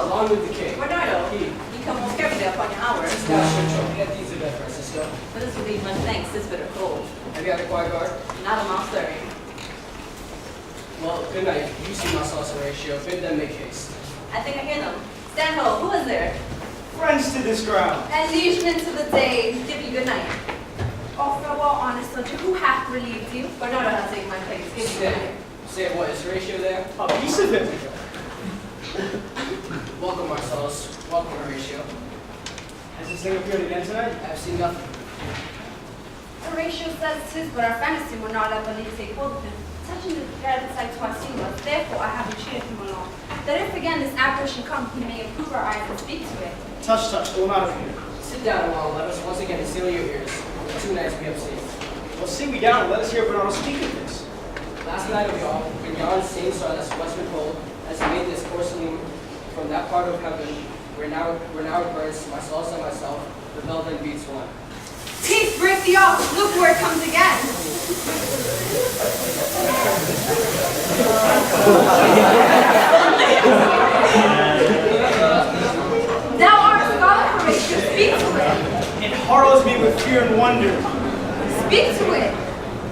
Along with the king. Bernardo, He. you come most carefully upon your hours. Get these to bed, Francisco. But this will be much thanks, this bitter cold. Have you had a quiet guard? Not a mouse stirring. Well, good night. You see my sauce ratio. Bid them make haste. I think I hear them. Stand ho, who is there? Friends to this ground. And liegemen to the day, give you good night. Oh, farewell, honest soldier, who hath relieved you? Bernardo hath taken my place, give you good night. Say what, is Horatio there? A piece of it. Welcome, Marcellus. Welcome, Horatio. Has this thing appeared again tonight? I have seen nothing. Horatio says 'tis but our fantasy will not ever leave take hold of him. Touching the dreaded sight twice seen was, therefore I have entreated him along. That if again this apparition come, he may improve our eyes and speak to it. Touch, it will not appear. Sit down a while. Let us once again seal your ears. The 2 nights we have seen. Well, sit me down and let us hear Bernardo speak of this. Last night of y'all, when yon same star that's westward hold, has made this porcelain from that part of heaven, where now it burns, Marcellus and myself, the velvet beats one. Peace, break the off, look where it comes again. Thou art a scholar, Horatio, speak to it. It harrows me with fear and wonder. Speak to it.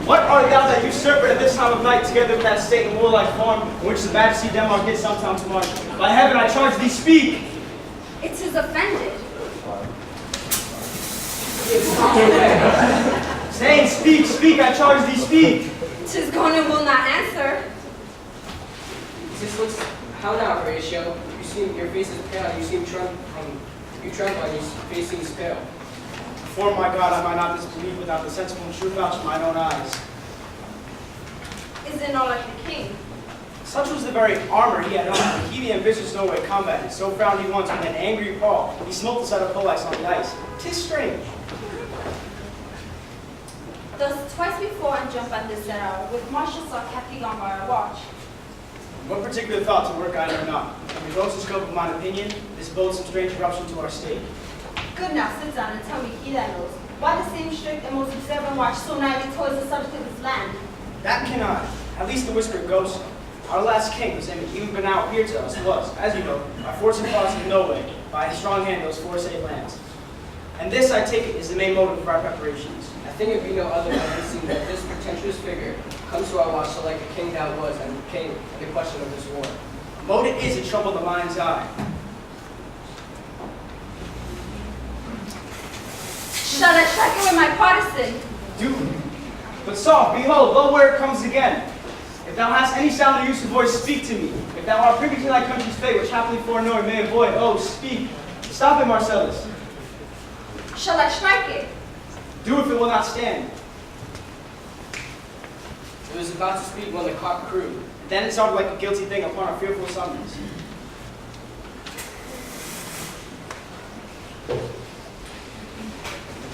What art thou that usurper at this time of night, together with that state and warlike form, in which the majesty Denmark did sometimes march? By heaven, I charge thee, speak! It is offended. Saying, speak, speak, I charge thee, speak! 'Tis gone and will not answer. This looks, how now, Horatio? Your face is pale. You tremble, and your face seems pale. Before my God, I might not disbelieve without the sensible and true vouch of mine own eyes. Is it not like the king? Such was the very armor he had on, and he the ambitious Norway combated. So frowned he once with an angry paw. He smote the side of Poleaxe on the ice. 'Tis strange. Thus twice before and jump at this hour, with martial saw kept he gone by our watch. What particular thought to work I know not. In the gross scope of mine opinion, this bodes some strange corruption to our state. Good, now sit down and tell me, he that knows, why the same strict and most observant watch so nightly towards the subject of his land? That can I. At least the whisper goes so. Our last king, whose name even but now appeared to us, was, as you know, our fortune cause in Norway, by his strong hand those 4 safe lands. And this, I take it, is the main motive of our preparations. I think it be no other than seeing that this pretentious figure comes to our watch so like a king that was, and came in the question of this war. Motive is to trouble the mind's eye. Shall I strike it with my partisan? Do. But soft, behold, lo where it comes again. If thou hast any sound or use of voice, speak to me. If thou art privy to thy country's fate, which happily foreknowing may avoid, oh, speak. Stop it, Marcellus. Shall I strike it? Do if it will not stand. It was about to speak when the cock crew. Then it sounded like a guilty thing upon a fearful summons.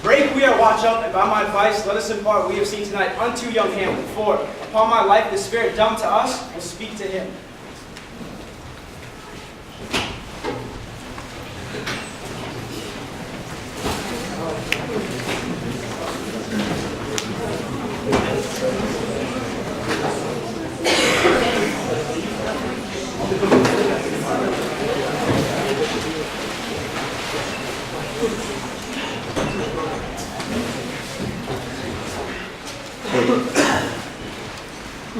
Break we our watch out, and by my advice, let us impart what we have seen tonight unto young Hamlet. For, upon my life, the spirit dumb to us will speak to him.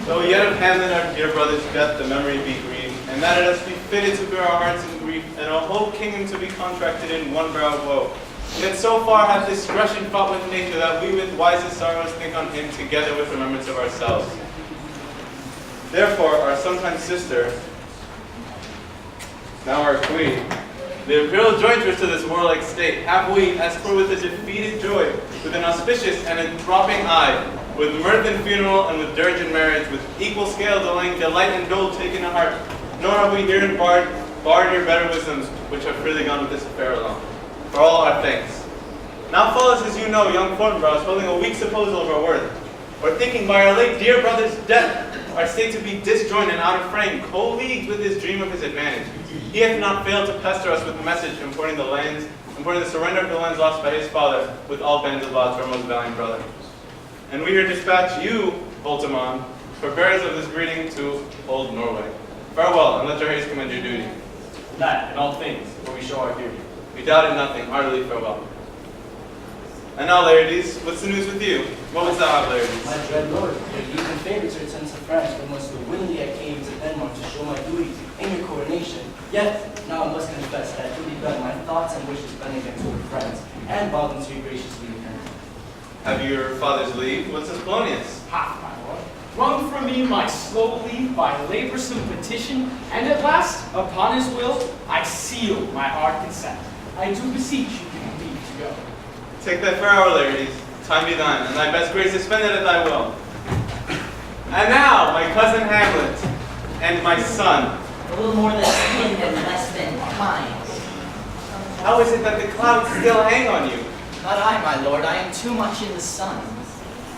Though yet of Hamlet, our dear brother's death, the memory be grieved, and that it us be fitted to bear our hearts in grief, and a whole kingdom to be contracted in one brow of woe. Yet so far hath discretion fought with nature, that we with wisest sorrows think on him, together with remembrance of ourselves. Therefore, our sometime sister, now our queen, the imperial jointress to this warlike state, have we, as for with a defeated joy, with an auspicious and enthralling eye, with mirth and funeral, and with dirge and marriage, with equal scale delaying delight and dole taken to heart, nor have we herein barred your better wisdoms, which have freely gone with this affair alone. For all our thanks. Now follows, as you know, young Fortinbras holding a weak supposal of our worth, or thinking by our late dear brother's death, our state to be disjoined and out of frame, co-leagued with his dream of his advantage. He hath not failed to pester us with a message importing the surrender of the lands lost by his father, with all bands of law to our most valiant brother. And we here dispatch you, Voltimand, for bearers of this greeting to old Norway. Farewell, and let your haste commend your duty. that in all things where we show our duty. We doubted nothing, heartily farewell. And now, Laertes, what's the news with you? What wouldst thou have, Laertes? My dread lord, your youth and favorites return to France, but most willingly I came to Denmark to show my duty in your coronation. Yet, now I must confess that I duly bent my thoughts and wishes bending them toward France, and bowed them to be graciously returned. Have you your father's leave? What's this Polonius? Ha, my lord. Wrung from me my slow leave by laborsome petition, and at last, upon his will, I seal my hard consent. I do beseech you give me leave to go. Take thy fair hour, Laertes. Time be thine, and thy best grace is spend it at thy will. And now, my cousin Hamlet, and my son. A little more than kin and less than kind. How is it that the clouds still hang on you? Not I, my lord. I am too much in the sun.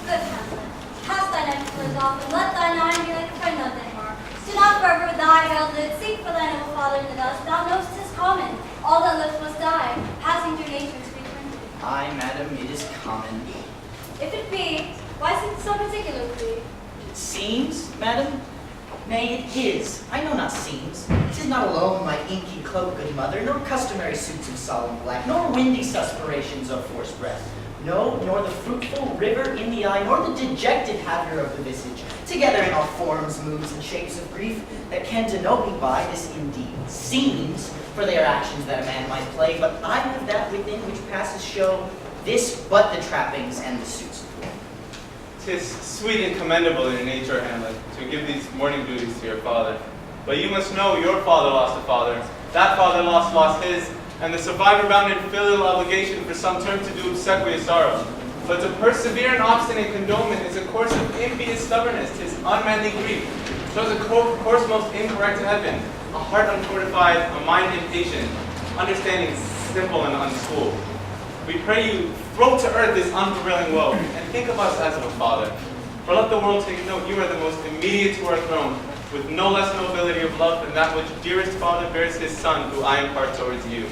Good Hamlet, cast thine employs off, and let thine eye be like a friend of Denmark. Do not forever thy heralded, seek for thine old father in the dust. Thou know'st 'tis common, all that lives must die, passing through nature to be printed. Aye, madam, it is common. If it be, why is it so particular plea? It seems, madam? Nay, it is. I know not seems. 'Tis not alone my inky cloak, good mother, nor customary suits of solemn black, nor windy suspirations of forced breath. No, nor the fruitful river in the eye, nor the dejected haviour of the visage, together in all forms, moods, and shapes of grief, that can denote me by this indeed seems, for they are actions that a man might play, but I have that within which passes show, this but the trappings and the suits. 'Tis sweet and commendable in your nature, Hamlet, to give these mourning duties to your father. But you must know your father lost a father, that father lost his, and the survivor bound in filial obligation for some term to do obsequious sorrow. But to persevere in obstinate condonement is a course of impious stubbornness, 'tis unmanly grief. Shows a course most incorrect to heaven, a heart unfortified, a mind impatient, understanding simple and unschooled. We pray you, throw to earth this unprevailing woe, and think of us as of a father. For let the world take note, you are the most immediate to our throne, with no less nobility of love than that which dearest father bears his son, who I impart towards you.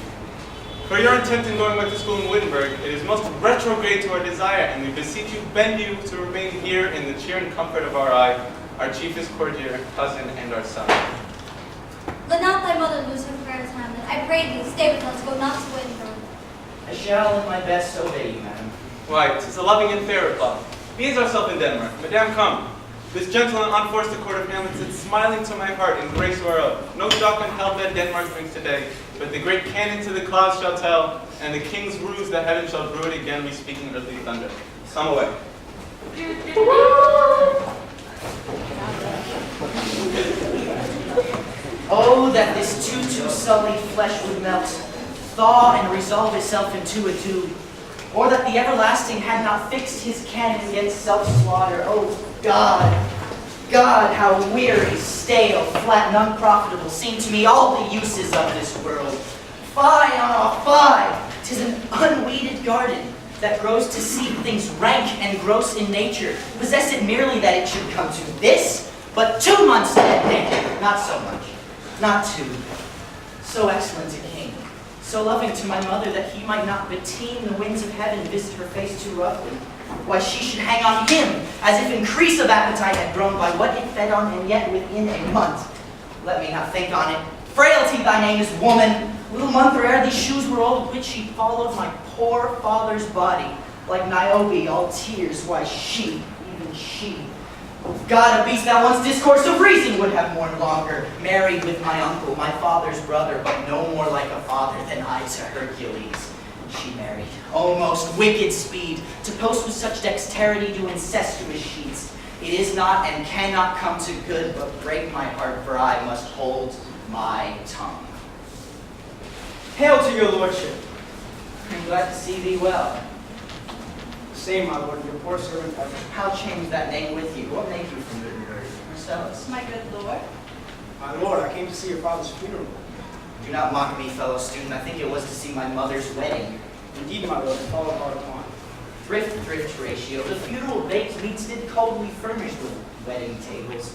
For your intent in going back to school in Wittenberg, it is most retrograde to our desire, and we beseech you, bend you to remain here in the cheer and comfort of our eye, our chiefest courtier, cousin, and our son. Let not thy mother lose her prayers, Hamlet. I pray thee, stay with us, go not to Wittenberg. I shall in my best obey you, madam. Why, 'tis a loving and fair reply. He is ourselves in Denmark. Madame, come. This gentle and unforced accord of Hamlet sits smiling to my heart in grace whereof. No jocund held that Denmark drinks today, but the great cannon to the clouds shall tell, and the king's ruse the heaven shall brew it again, bespeaking earthly thunder. Come away. Oh, that this too sullied flesh would melt, thaw and resolve itself into a dew, or that the everlasting had not fixed his cannon against self-slaughter. Oh, God, God, how weary, stale, flat, and unprofitable seem to me all the uses of this world. Fie on all, fie! 'Tis an unweeded garden that grows to seed things rank and gross in nature. Possess it merely that it should come to this, but 2 months dead, nay, not so much, not 2. So excellent a king, so loving to my mother that he might not beteem the winds of heaven visit her face too roughly. Why she should hang on him, as if increase of appetite had grown by what it fed on, and yet within a month. Let me not think on it. Frailty thy name is woman. Little month or ere these shoes were old, which she followed my poor father's body, like Niobe, all tears. Why she, even she, God, a beast thou once discourse of reason would have mourned longer, married with my uncle, my father's brother, but no more like a father than I to Hercules. She married, O most wicked speed, to post with such dexterity do incestuous sheets. It is not and cannot come to good, but break my heart, for I must hold my tongue. Hail to your lordship. I'm glad to see thee well. Same, my lord, your poor servant ever. How changed that name with you? What made you from Wittenberg? Marcellus. My good lord. My lord, I came to see your father's funeral. Do not mock me, fellow student. I think it was to see my mother's wedding. Indeed, my lord, it followed hard upon. Thrift, ratio. The funeral baked meats did coldly furnish the wedding tables.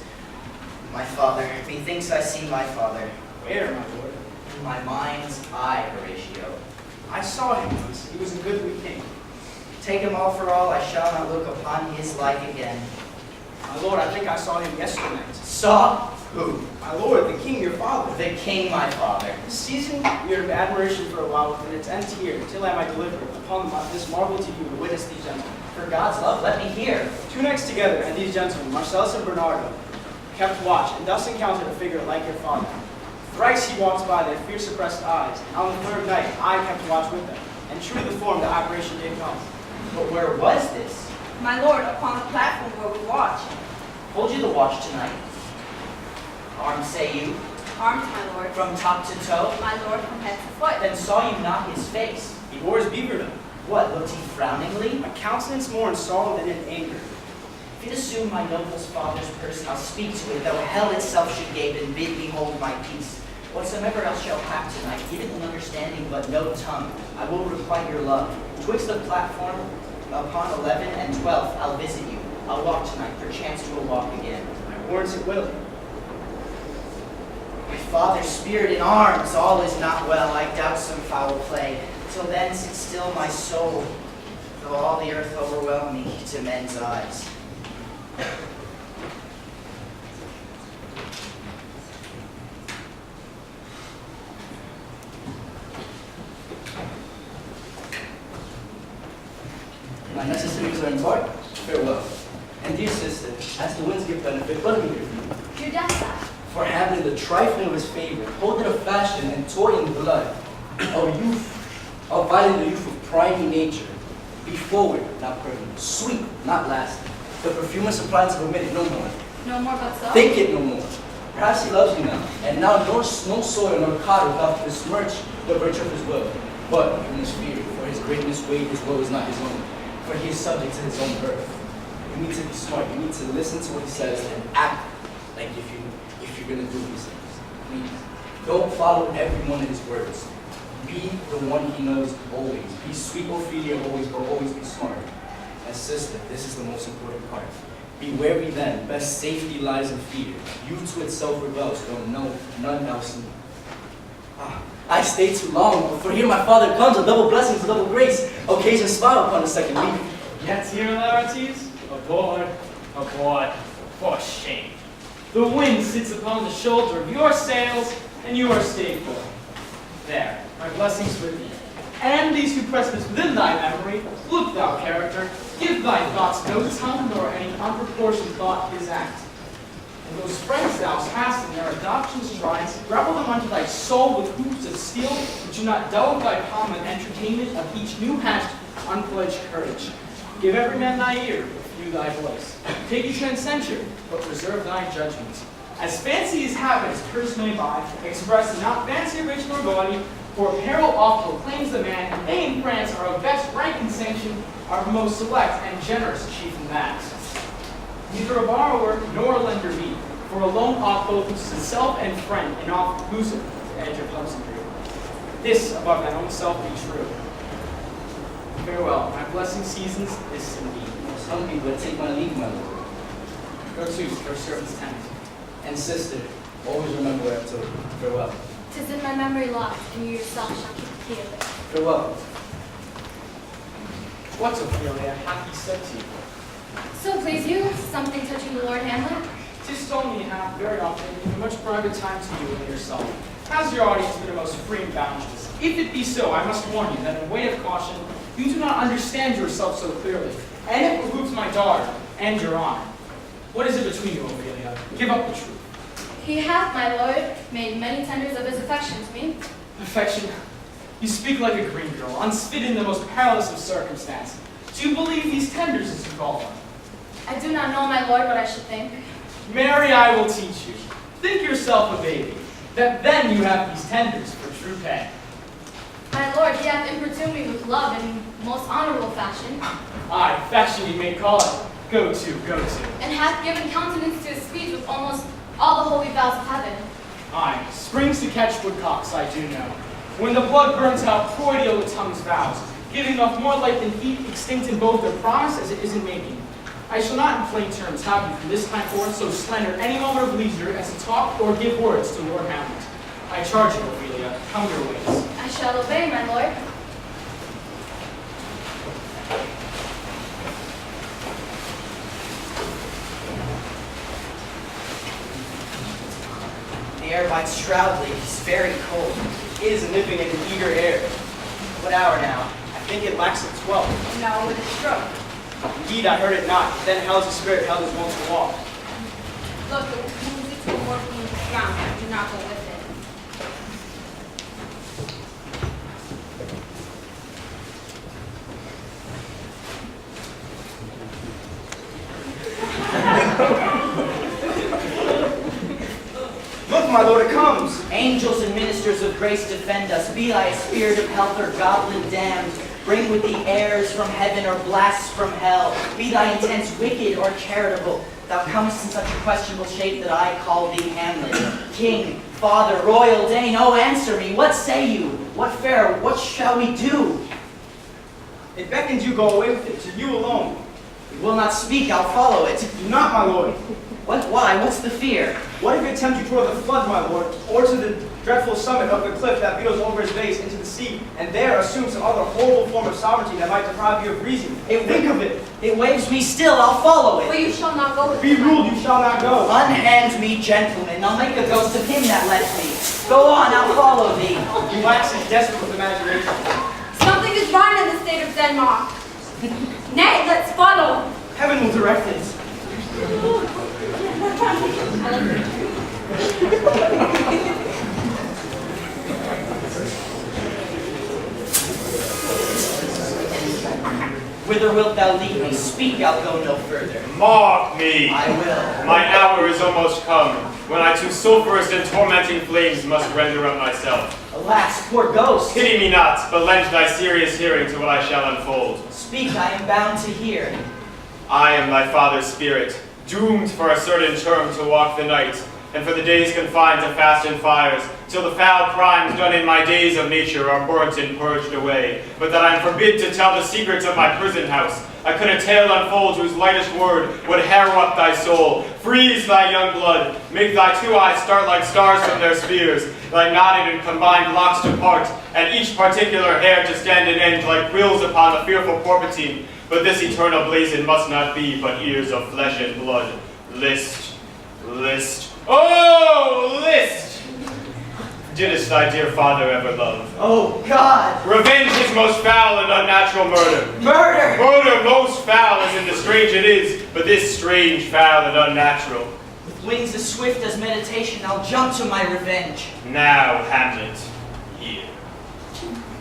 My father, methinks I see my father. Where, my lord? In my mind's eye, Horatio. I saw him once. He was a goodly king. Take him all for all, I shall not look upon his like again. My lord, I think I saw him yesternight. Saw? Who? My lord, the king, your father. The king, my father. Season your admiration for a while within its end here, till I might deliver upon this marvel to you to witness these gentlemen. For God's love, let me hear. Two nights together, and these gentlemen, Marcellus and Bernardo, kept watch, and thus encountered a figure like your father. Thrice he walked by their fear-suppressed eyes, and on the third night I kept watch with them, and true to the form the apparition did come. But where was this? My lord, upon the platform where we watch. Hold you the watch tonight. Armed, say you, Armed, my lord. from top to toe? My lord, from head to foot. Then saw you not his face. He wore his beaverdom, What, looked he frowningly? a countenance more in sorrow than in anger. If it assume my noble's father's person, I'll speak to it, though hell itself should gape and bid me hold my peace. Whatsoever else shall hap tonight, give it an understanding but no tongue. I will requite your love. Twixt the platform upon 11 and 12, I'll visit you. I'll walk tonight, perchance you will walk again. I warrant it will. My father's spirit in arms, all is not well. I doubt some foul play. Till then, sit still my soul, though all the earth overwhelm me to men's eyes. My necessaries are embarked. Farewell. And dear sister, as the winds give benefit, let me hear from you. Your death, sire. For Hamlet, the trifling of his favorite, holding a fashion and toy in blood, of youth, of violent the youth of primary nature. Be forward, not permanent, sweet, not lasting. The perfumous appliance of omitted no more. No more but so. Think it no more. Perhaps he loves you now, and now no soil nor cotton doth besmirch the virtue of his will. But you must fear, for his greatness weighed his woe is not his own, for he is subject to his own birth. You need to be smart. You need to listen to what he says and act like if you're gonna do these things. Please, don't follow every one of his words. Be the one he knows always. Be sweet Ophelia always, but always be smart. And sister, this is the most important part. Be wary then, best safety lies in fear. You to itself rebels, don't know none else. I stay too long, for here my father comes, a double blessing, a double grace. Occasion smile upon the second leaf. Yet here, Laertes? Aboard, aboard, for shame. The wind sits upon the shoulder of your sails, and you are stayed for. There, my blessings with thee. And these two precedents within thy memory, look thou character, give thy thoughts no tongue, nor any unproportioned thought his act. And those friends thou hast in their adoption strides, grapple them unto thy soul with hoops of steel, which do not dull thy palm in entertainment of each new hatched, unpledged courage. Give every man thy ear, few thy voice. Take each man's censure, but preserve thy judgment. As fancy as habits curse may buy, express not fancy rich nor gaudy, for apparel oft proclaims the man, and they in France are of best rank and sanction, are most select and generous chief in that. Neither a borrower nor a lender be, for a loan oft both to self and friend, and oft loseth the edge of husbandry. This above thine own self be true. Farewell, my blessing seasons this indeed. Some people take my leave, my lord. Go to your servant's tent. And sister, always remember what I told you. Farewell. 'Tis in my memory locked, and you yourself shall keep the key of it. Farewell. What, Ophelia, hath he said to you? So please you, something touching the Lord Hamlet? 'Tis told me he hath very often given much private time to you and yourself. Has your audience been the most free and boundless? If it be so, I must warn you that in way of caution, you do not understand yourself so clearly, and it behooves my daughter and your honor. What is it between you, Ophelia? Give up the truth. He hath, my lord, made many tenders of his affection to me. Affection. You speak like a green girl, unfit in the most perilous of circumstances. Do you believe these tenders, as you call them? I do not know, my lord, what I should think. Mary, I will teach you. Think yourself a baby, that then you have these tenders for true pay. My lord, he hath importuned me with love in most honorable fashion, Aye, fashion you may call it. Go to, go to. and hath given countenance to his speech with almost all the holy vows of heaven. Aye, springs to catch woodcocks, I do know. When the blood burns out, proidial the tongue's vows, giving off more light than heat, extinct in both their promise as it is in making. I shall not in plain terms have you from this time forth so slender any moment of leisure as to talk or give words to Lord Hamlet. I charge you, Ophelia, come your ways. I shall obey, my lord. air bites shroudly. It's very cold. It is nipping in an eager air. What hour now? I think it lacks at 12. No, with a stroke. Indeed, I heard it not. Then hell's the spirit held his wont to walk. Look, the music's been working in the ground. Do not go with it. Look, my lord, it comes. Angels and ministers of grace defend us. Be thy spirit of health or goblin damned. Bring with thee airs from heaven or blasts from hell. Be thy intents wicked or charitable. Thou comest in such a questionable shape that I call thee Hamlet. King, father, royal Dane, oh answer me. What say you? What fare? What shall we do? It beckons you go away with it, to you alone. You will not speak, I'll follow it. Do not, my lord. What? Why? What's the fear? What if it tempt you toward the flood, my lord, or to the dreadful summit of the cliff that beetles over his base into the sea, and there assume some other horrible form of sovereignty that might deprive you of reason? Think of it. It waves me still, I'll follow But it. you shall not go with Be me. ruled, you shall not go. Unhand me, gentlemen. I'll make a ghost of him that led me. Go on, I'll follow thee. You wax is desperate with imagination. Something is wrong in the state of Denmark. Nay, let's follow. Heaven will direct it. Whither wilt thou lead me? Speak, I'll go no further. Mark me! I will. My hour is almost come, when I to sulphurous and tormenting flames must render up myself. Alas, poor ghost. Pity me not, but lend thy serious hearing to what I shall unfold. Speak, I am bound to hear. I am thy father's spirit, doomed for a certain term to walk the night, and for the days confined to fast and fires, till the foul crimes done in my days of nature are burnt and purged away. But that I am forbid to tell the secrets of my prison house. I could a tale unfold whose lightest word would harrow up thy soul, freeze thy young blood, make thy two eyes start like stars from their spheres, thy knotted and combined locks to part, and each particular hair to stand in end like quills upon the fearful porpentine. But this eternal blazon must not be but ears of flesh and blood. List, list, oh, list! Didst thy dear father ever love? Oh, God! Revenge is most foul and unnatural murder. Murder! Murder most foul as in the strange it is, but this strange, foul, and unnatural. With wings as swift as meditation, I'll jump to my revenge. Now, Hamlet, here.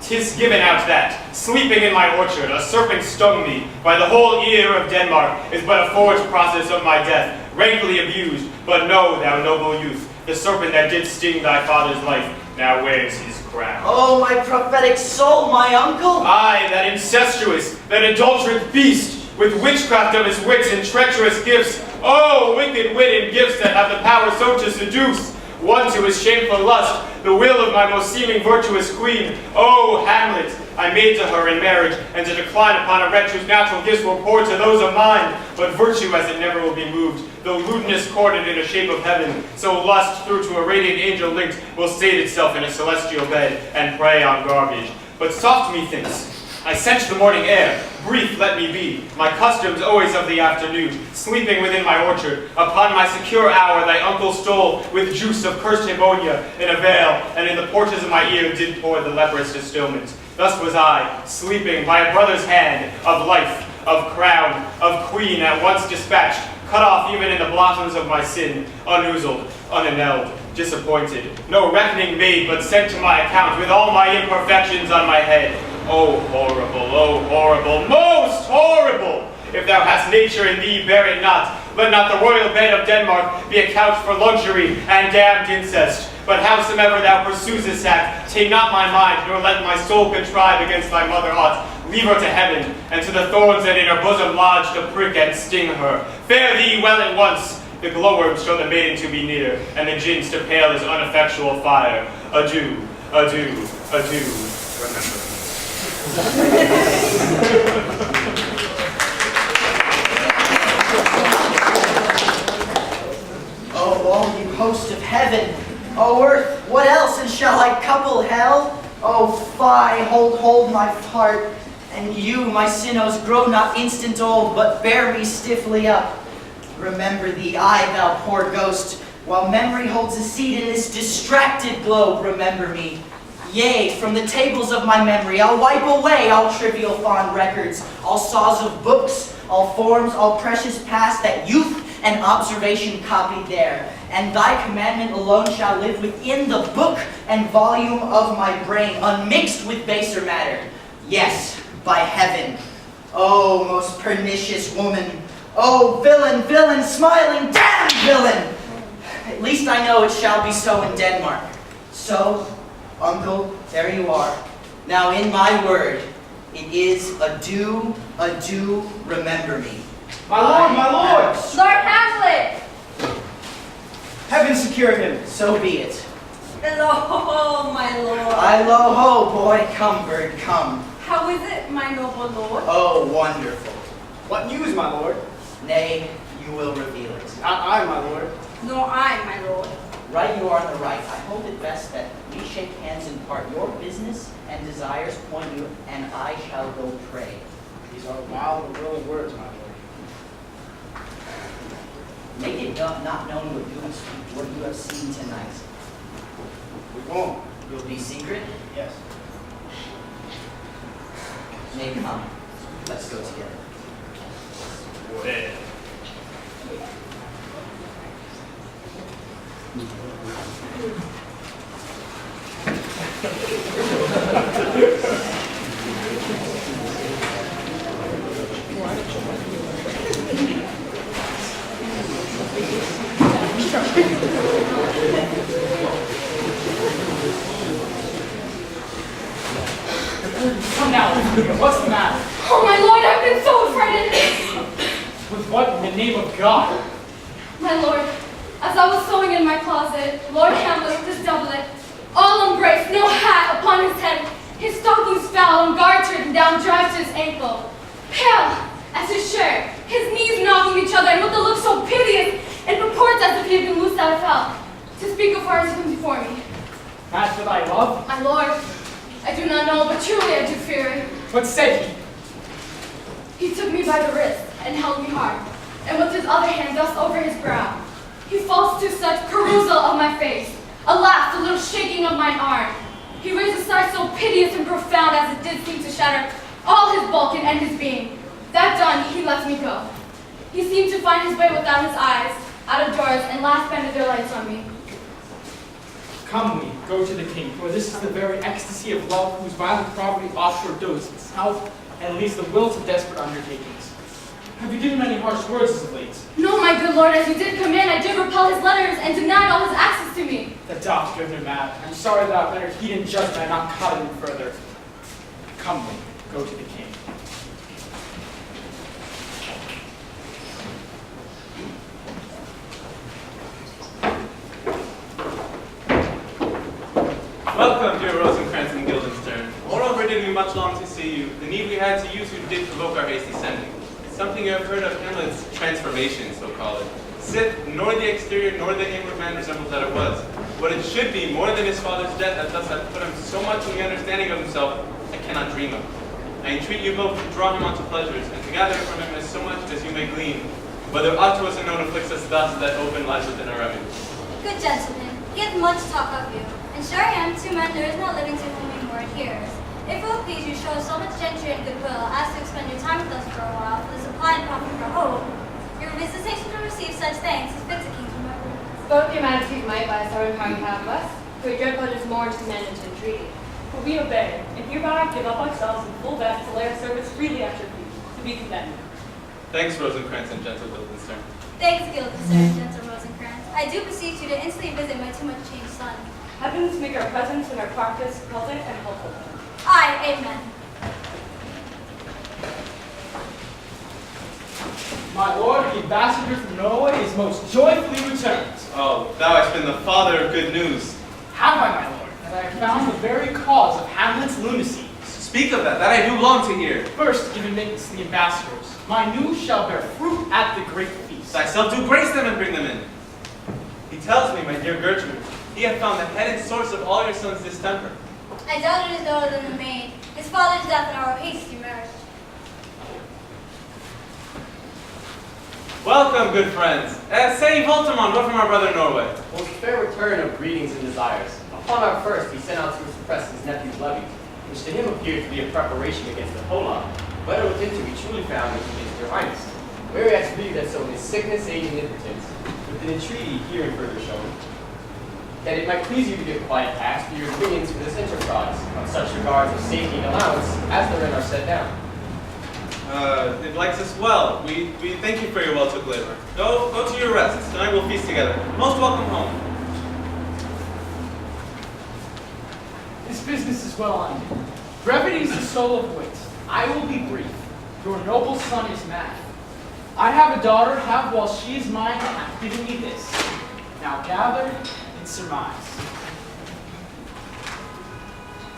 'Tis given out that, sleeping in my orchard, a serpent stung me, by the whole ear of Denmark, is but a forged process of my death, rankly abused. But know, thou noble youth, the serpent that did sting thy father's life, now wears his crown. Oh, my prophetic soul, my uncle! I, that incestuous, that adulterate beast, with witchcraft of his wits and treacherous gifts, oh, wicked wit and gifts that have the power so to seduce, one to his shameful lust, the will of my most seeming virtuous queen. Oh, Hamlet, I made to her in marriage, and to decline upon a wretch whose natural gifts were poured to those of mine. But virtue as it never will be moved, though lewdness corded in a shape of heaven, so lust through to a radiant angel linked, will sate itself in a celestial bed, and prey on garbage. But soft methinks, I scent the morning air, brief let me be, my customs always of the afternoon, sleeping within my orchard, upon my secure hour thy uncle stole, with juice of cursed Himonia, in a veil, and in the porches of my ear did pour the leprous distillment. Thus was I, sleeping by a brother's hand, of life, of crown, of queen, at once dispatched, cut off even in the blossoms of my sin, unoozled, unanelled, disappointed, no reckoning made, but sent to my account, with all my imperfections on my head. Oh, horrible, most horrible! If thou hast nature in thee, bear it not. Let not the royal bed of Denmark be a couch for luxury and damned incest. But howsoever thou pursues this act, take not my mind, nor let my soul contrive against thy mother aught. Leave her to heaven, and to the thorns that in her bosom lodge to prick and sting her. Fare thee well at once. The glowworms show the maiden to be near, and the gins to pale as uneffectual fire. Adieu, adieu, adieu. Remember. Oh, all you host of heaven, oh earth, what else, and shall I couple hell? Oh, fie, hold my heart, and you, my sinners, grow not instant old, but bear me stiffly up. Remember thee, I, thou poor ghost, While memory holds a seat in this distracted globe, remember me. Yea, from the tables of my memory, I'll wipe away all trivial fond records, all saws of books, all forms, all precious past that youth and observation copied there. And thy commandment alone shall live within the book and volume of my brain, unmixed with baser matter. Yes, by heaven. Oh, most pernicious woman. Oh, villain, villain, smiling, damn villain! At least I know it shall be so in Denmark. So, uncle, there you are. Now in my word, it is adieu, adieu, remember me. My lord, my lord! Lord Hamlet! Heaven secure him. So be it. Hello, my lord. I lo ho, boy, come, bird, come. How is it, my noble lord? Oh, wonderful. What news, my lord? Nay, you will reveal it. Not I, my lord. Nor I, my lord. Right you are on the right. I hold it best that we shake hands and part. Your business and desires point you, and I shall go pray. These are wild and whirling words, my lord. Make it not known what you have seen tonight. We won't. You'll be secret? Yes. Nay, come. Let's go together. Well. Come now, Ophelia, what's the matter? Oh, my lord, I've been so frightened. With what in the name of God? My lord, as I was sewing in my closet, Lord Hamlet with his doublet, all embraced, no hat upon his head, his stockings foul and gartered and down drive to his ankle, pale as his shirt, his knees knocking each other, and with a look so piteous, and purports as if he had been loosed out of hell, to speak of far as he comes before me. As for thy love? My lord, I do not know, but truly I do fear it. What said he? He took me by the wrist and held me hard, and with his other hand thus over his brow. He falls to such perusal of my face, a laugh, a little shaking of mine arm. He raised a sigh so piteous and profound as it did seem to shatter all his bulk and end his being. That done, he lets me go. He seemed to find his way without his eyes, out of doors, and last bended their lights on me. Come we, go to the king, for this is the very ecstasy of love whose violent property offshore dotes itself and leads the will to desperate undertakings. Have you given many harsh words as of late? No, my good lord, as you did command, I did repel his letters and denied all his access to me. The doth driven him mad. I'm sorry that I've entered heat and judgment and not caught him further. Come we, go to the king. Welcome, dear Rosencrantz and Guildenstern. Moreover, did we much long to see you, the need we had to use who did provoke our hasty sending. Something you have heard of Hamlet's transformation, so called it. Sith, nor the exterior nor the inward man resembles that it was. What it should be, more than his father's death, that thus hath put him so much in the understanding of himself, I cannot dream of. I entreat you both to draw him onto pleasures, and to gather from him as so much as you may glean, whether aught to us unknown afflicts us thus, that open lies within our remedy. Good gentlemen, he hath much talk of you, and sure I am, two men there is not living to whom he more adheres. If it will please you show so much gentry and goodwill as to expend your time with us for a while for the supply and profit of our home, your visitation to receive such thanks is fit to king's remembrance. Both your majesties might by so empowering have us, to a dread pledges more to command and to entreaty. For we obey, and hereby give up ourselves in full best to lay our service freely at your feet, to be condemned. Thanks, Rosencrantz and gentle Guildenstern. Thanks, Guildenstern, gentle Rosencrantz. I do beseech you to instantly visit my too much changed son. Heavens make our presence and our practice pleasant and helpful. Aye, amen. My lord, the ambassador from Norway is most joyfully returned. Oh, thou hast been the father of good news. Have I, my lord, that I have found the very cause of Hamlet's lunacy. Speak of that I do long to hear. First, give admittance to the ambassadors. My news shall bear fruit at the great feast. Thyself do grace them and bring them in. He tells me, my dear Gertrude, he hath found the head and source of all your son's distemper. I doubt it is other than the maid, his father's death and our hasty marriage. Welcome, good friends. Say, Voltamont, what from our brother Norway? Most fair return of greetings and desires. Upon our first, he sent out to suppress his nephew's levy, which to him appeared to be a preparation against the Pola. But looked into, we truly found it against your highness. Whereas to believe that so in his sickness, age, and impotence, with an entreaty herein further shown, that it might please you to give quiet pass to your opinions for this enterprise, on such regards of safety and allowance as therein are set down. It likes us well. We thank you for your well-took labor. Go to your rest. Tonight we'll feast together. Most welcome home. This business is well on. Brevity is the soul of wit. I will be brief. Your noble son is mad. I have a daughter, have while she is mine, hath given me this. Now gather and surmise.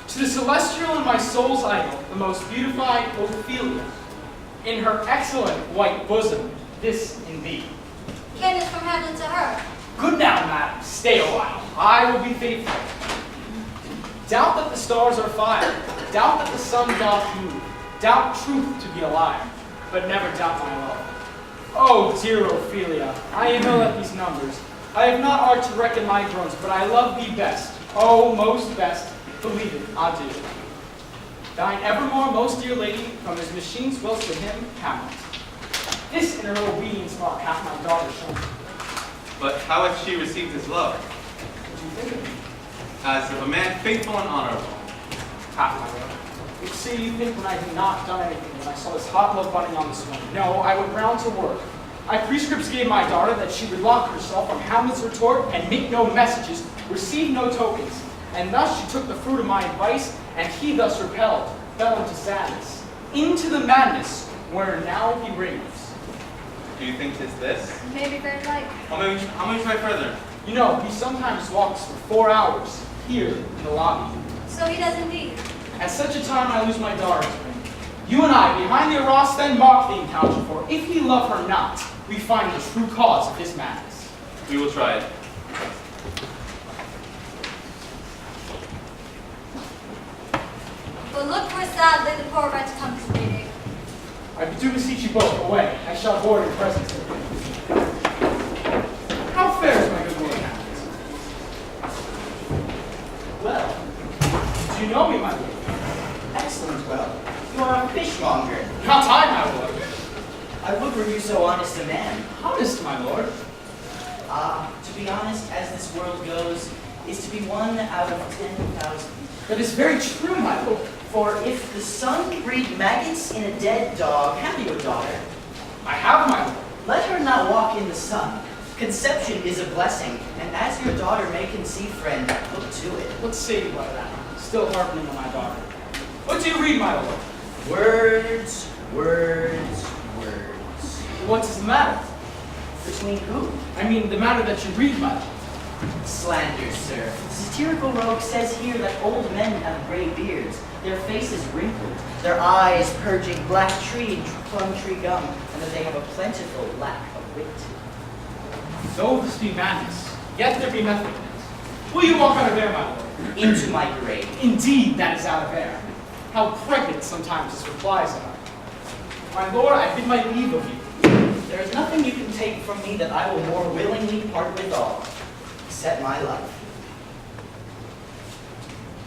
To the celestial and my soul's idol, the most beautified Ophelia, in her excellent white bosom, this indeed. Candace from Hamlet to her. Good now, madam, stay a while. I will be faithful. Doubt that the stars are fire, doubt that the sun doth move, doubt truth to be a liar, but never doubt my love. Oh, dear Ophelia, I am ill at these numbers. I have not art to reckon my groans, but I love thee best. Oh, most best, believe it, adieu. Thine evermore most dear lady, from his machines whilst to him, Hamlet. This in her obedience mark hath my daughter shown. But how hath she received his love? What do you think of me? As of a man faithful and honorable. Half my love. You see, you think when I had not done anything, when I saw this hot love budding on this one. No, I went round to work. I prescripts gave my daughter that she would lock herself from Hamlet's retort and make no messages, receive no tokens. And thus she took the fruit of my advice, and he thus repelled, fell into sadness, into the madness, where now he rings. Do you think 'tis this? Maybe very like. How may we try further? You know, he sometimes walks for 4 hours, here in the lobby. So he does indeed. At such a time I lose my daughter. You and I, behind the arras, then mark the encounter, for if we love her not, we find the true cause of his madness. We will try it. But look where sadly the poor wretch comes reading. I do beseech you both, away. I shall board in presence of you. How fares my good lord Hamlet? Well, Do you know me, my lord? excellent well. You are a fishmonger. Not I, my lord. I would were you so honest a man. Honest, my lord. To be honest, as this world goes, is to be 1 out of 10,000. That is very true, my lord. For if the sun breed maggots in a dead dog, have you a daughter? I have, my lord. Let her not walk in the sun. Conception is a blessing, and as your daughter may conceive, friend, look to it. Let's say you about that. Still harping on my daughter. What do you read, my lord? Words, words, words. What is the matter? Between who? I mean, the matter that you read, my lord. Slander, sir. The satirical rogue says here that old men have gray beards, their faces wrinkled, their eyes purging black tree and plum tree gum, and that they have a plentiful lack of wit. Though this be madness, yet there be method in it. Will you walk out of air, my lord? Into my grave. Indeed, that is out of air. How pregnant sometimes his replies are. My lord, I bid my leave of you. There is nothing you can take from me that I will more willingly part with all, except my life.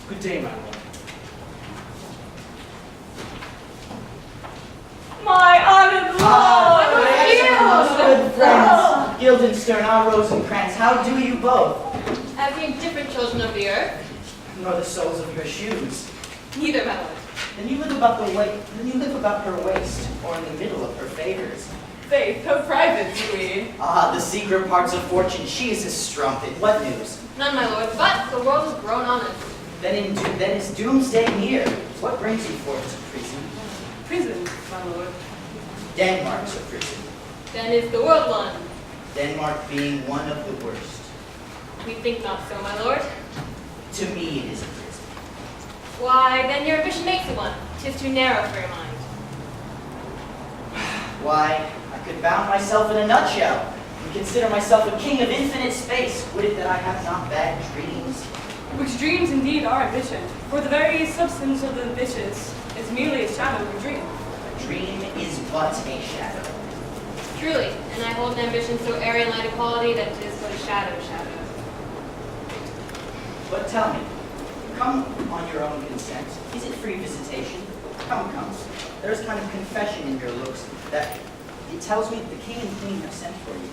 Good day, my lord. My honored Good friends, Guildenstern, our Rosencrantz, how do you both? As the indifferent children of the earth, Nor the soles of your shoes. neither, my lord. Then you live about her waist, or in the middle of her favors. Faith, how private do we? Ah, the secret parts of fortune, she is a strumpet. What news? None, my lord, but the world has grown on us. Then is doomsday near. What brings you forth to prison? Prison, my lord. Denmark's a prison. Then is the world one. Denmark being one of the worst. We think not so, my lord. To me it is a prison. Why, then your ambition makes it one. 'Tis too narrow for your mind. Why, I could bound myself in a nutshell and consider myself a king of infinite space. Would it that I have not bad dreams? Which dreams indeed are ambition, for the very substance of the ambitious is merely a shadow of a dream. A dream is but a shadow. Truly, and I hold an ambition so airy and light a quality that it is but a shadow. But tell me, come on your own consent. Is it free visitation? Come. There is kind of confession in your looks that it tells me that the king and queen have sent for you.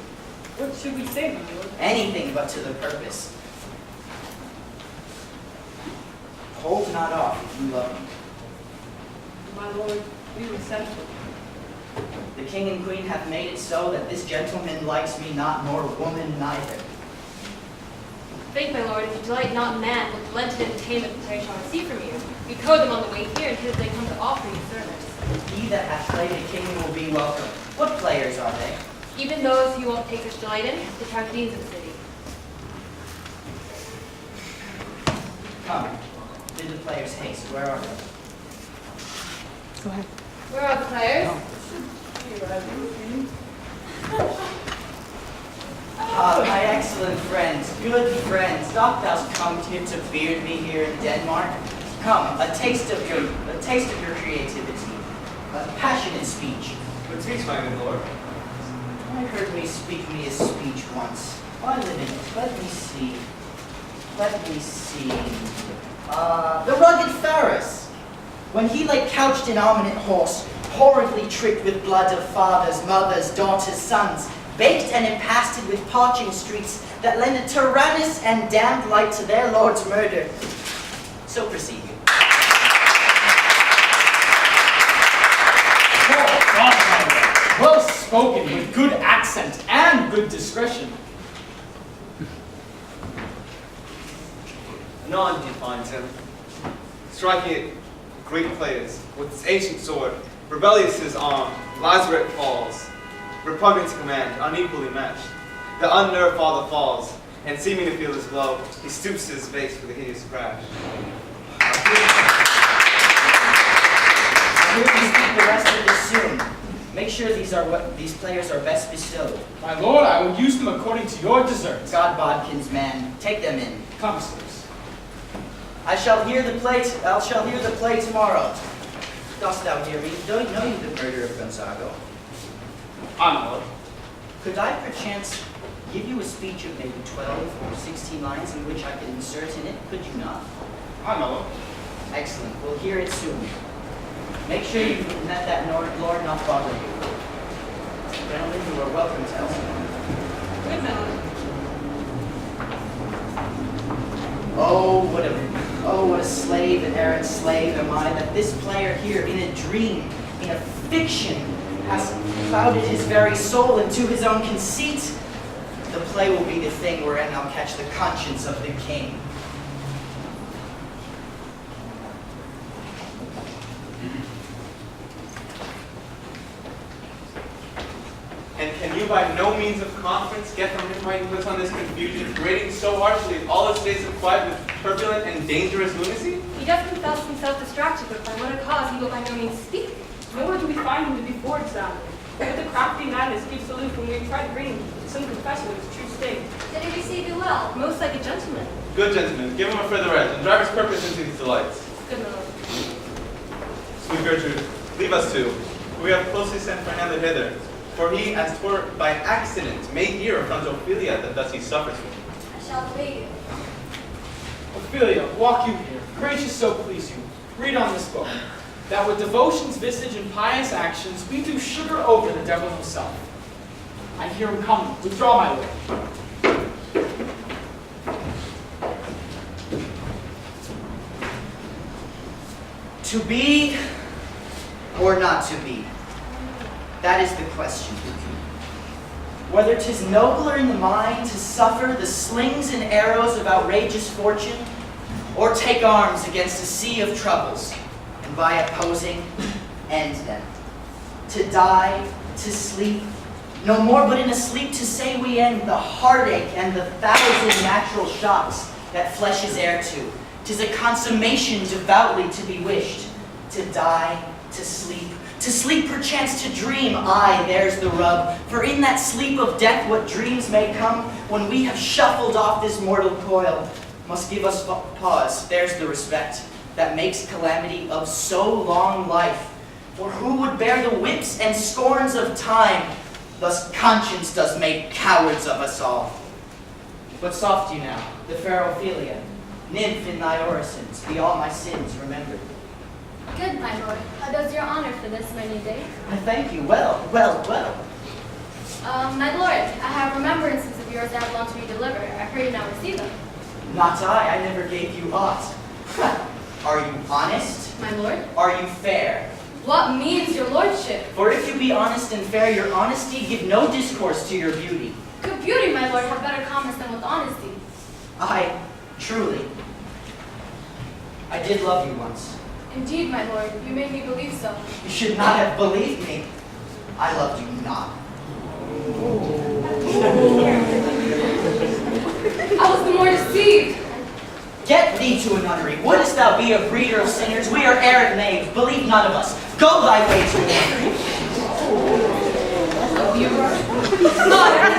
What should we say, my lord? Anything but to the purpose. Hold not off if you love me. My lord, we were sent for. The king and queen have made it so that this gentleman likes me not, nor woman neither. Think, my lord, if you delight not in man, with blended entertainment which I shall receive from you, we code them on the way here, and here they come to offer you service. He that hath played the king will be welcome. What players are they? Even those who won't take such delight in, the tragedians of the city. Come, bid the players haste. Where are they? Go ahead. Where are the players? Ah, my excellent friends, good friends, dost thou come here to beard me here in Denmark? Come, a taste of your creativity, a passionate speech. Good speech, my good lord. I heard me speak me a speech once. Why living? Let me see. The rugged Pharis, when he lay couched in armament horse, horridly tricked with blood of fathers, mothers, daughters, sons, baked and impasted with parching streets that lend a tyrannous and damned light to their lord's murder. So proceed you. Well spoken, with good accent and good discretion. Anon he finds him, striking at great players with his ancient sword. Rebellious his arm, Lazaret falls. Repugnant to command, unequally matched. The unnerved father falls, and seeming to feel his blow, he stoops to his face for the hideous crash. I hear you speak the rest of this soon. Make sure these players are best bestowed. My lord, I will use them according to your deserts. God Bodkin's man, take them in. Come, sirs. I shall hear the play tomorrow. Dost thou hear me? Don't know you the murder of Gonzago? My lord. Could I perchance give you a speech of maybe 12 or 16 lines in which I could insert in it? Could you not? My lord. Excellent. We'll hear it soon. Make sure you let that Lord not bother you. Gentlemen, you are welcome to Elsinore. Good, my lord. Oh, what a slave, an errant slave am I, that this player here, in a dream, in a fiction, has clouded his very soul into his own conceit. The play will be the thing wherein I'll catch the conscience of the king. And can you by no means of conference get from him why he puts on this confusion, grating so harshly all his days of quiet with turbulent and dangerous lunacy? He does confess himself distracted, but by what a cause he will by no means speak. Nor do we find him to be forged soundly. But the crafty madness keeps aloof when we try to bring him some confession of his true state. Did he receive you well? Most like a gentleman. Good gentlemen, give him a further edge, and drive his purpose into his delights. Good my lord. Sweet Gertrude, leave us two. We have closely sent for Hamlet hither, for he, as 'twere by accident, may hear affront Ophelia that thus he suffers. I shall obey you. Ophelia, walk you here. Gracious so please you. Read on this book, that with devotion's visage and pious actions, we do sugar over the devil himself. I hear him coming. Withdraw, my lord. To be or not to be? That is the question. Whether 'tis nobler in the mind to suffer the slings and arrows of outrageous fortune, or take arms against a sea of troubles, and by opposing, end them. To die, to sleep, no more but in a sleep to say we end the heartache and the thousand natural shocks that flesh is heir to. 'Tis a consummation devoutly to be wished. To die, to sleep perchance to dream. Aye, there's the rub. For in that sleep of death what dreams may come, when we have shuffled off this mortal coil, must give us pause. There's the respect that makes calamity of so long life. For who would bear the whips and scorns of time, Thus conscience does make cowards of us all. But soft you now, the fair Ophelia, nymph in thy orisons, be all my sins remembered. Good, my lord. How does your honor for this rainy day? I thank you, well. My lord, I have remembrances of yours that I want to be delivered. I pray you now receive them. Not I never gave you aught. Are you honest? My lord? Are you fair? What means your lordship? For if you be honest and fair, your honesty give no discourse to your beauty. Could beauty, my lord, have better commerce than with honesty? I, truly, I did love you once. Indeed, my lord, you made me believe so. You should not have believed me. I loved you not. I was the more deceived. Get thee to a nunnery. Wouldst thou be a breeder of sinners? We are errant knaves. Believe none of us. Go thy way to a nunnery. Mother,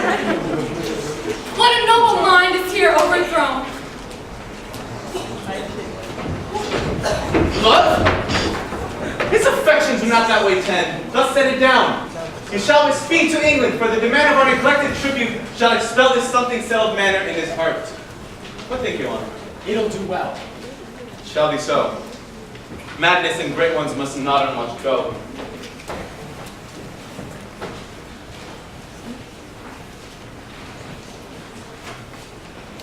what a noble mind is here overthrown. Love? His affections are not that way, Ten. Thus set it down. You shall speed to England, for the demand of our neglected tribute shall expel this something settled manner in his heart. What think you, Honor? It'll do well. Shall be so. Madness and great ones must not unwatched go.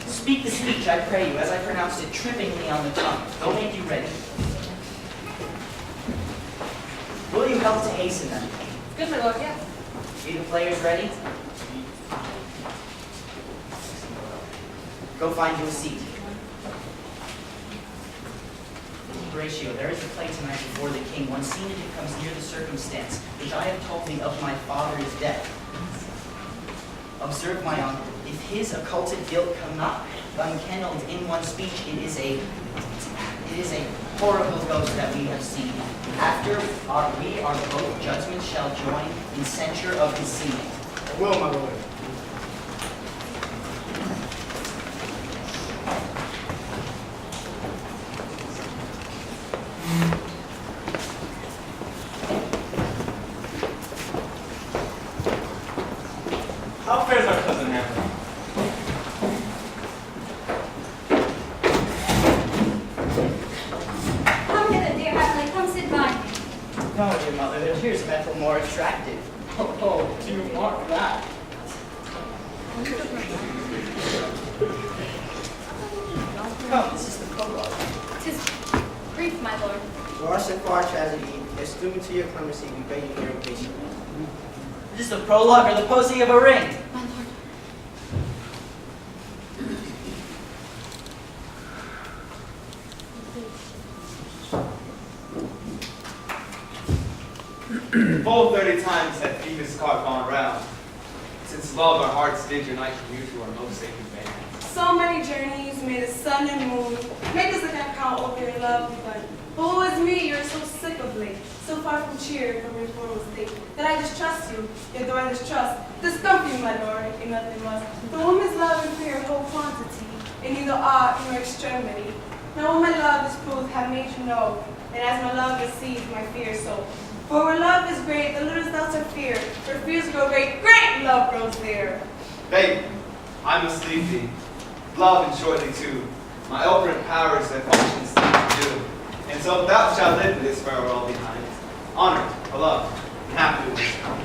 Speak the speech, I pray you, as I pronounced it trippingly on the tongue. Go make you ready. Will you help to hasten them? Good, my lord, yes. Be the players ready? Go find you a seat. Horatio, there is a play tonight before the king. One scene in it comes near the circumstance which I have told thee of my father's death. Observe, my uncle, if his occulted guilt come not unkennelled in one speech, it is a horrible ghost that we have seen. After we are both judgments shall join in censure of his seeming. I will, my lord. How fares our cousin Hamlet? Come hither, dear Hamlet, come sit by me. No, dear mother, here's Bethel more attractive. Oh, do you mark that? Come, this is the prologue. 'Tis brief, my lord. For us and for our tragedy, as students to your clemency, we beg you hear patiently. This is the prologue or the posing of a ring. My lord. Full 30 times had Phoebus' card gone round. Since love our hearts did unite from you to our most sacred bands. So many journeys may the sun and moon make us again count over your love begun. But woe is me, you're so sick of late, so far from cheer from your former state, that I distrust you, yet though I distrust, discomfort you, my lord, in nothing must. The woman's love and fear whole quantity, in neither art nor extremity. Now when my love is proved, have made you know, and as my love receives my fear so. For where love is great, the little doubts are fear. Where fears grow great, great love grows there. Babe, I must leave thee. Love and shortly too. My operant powers their functions seem to do. And so thou shalt live in this farewell behind. Honored, beloved, and happy with this time.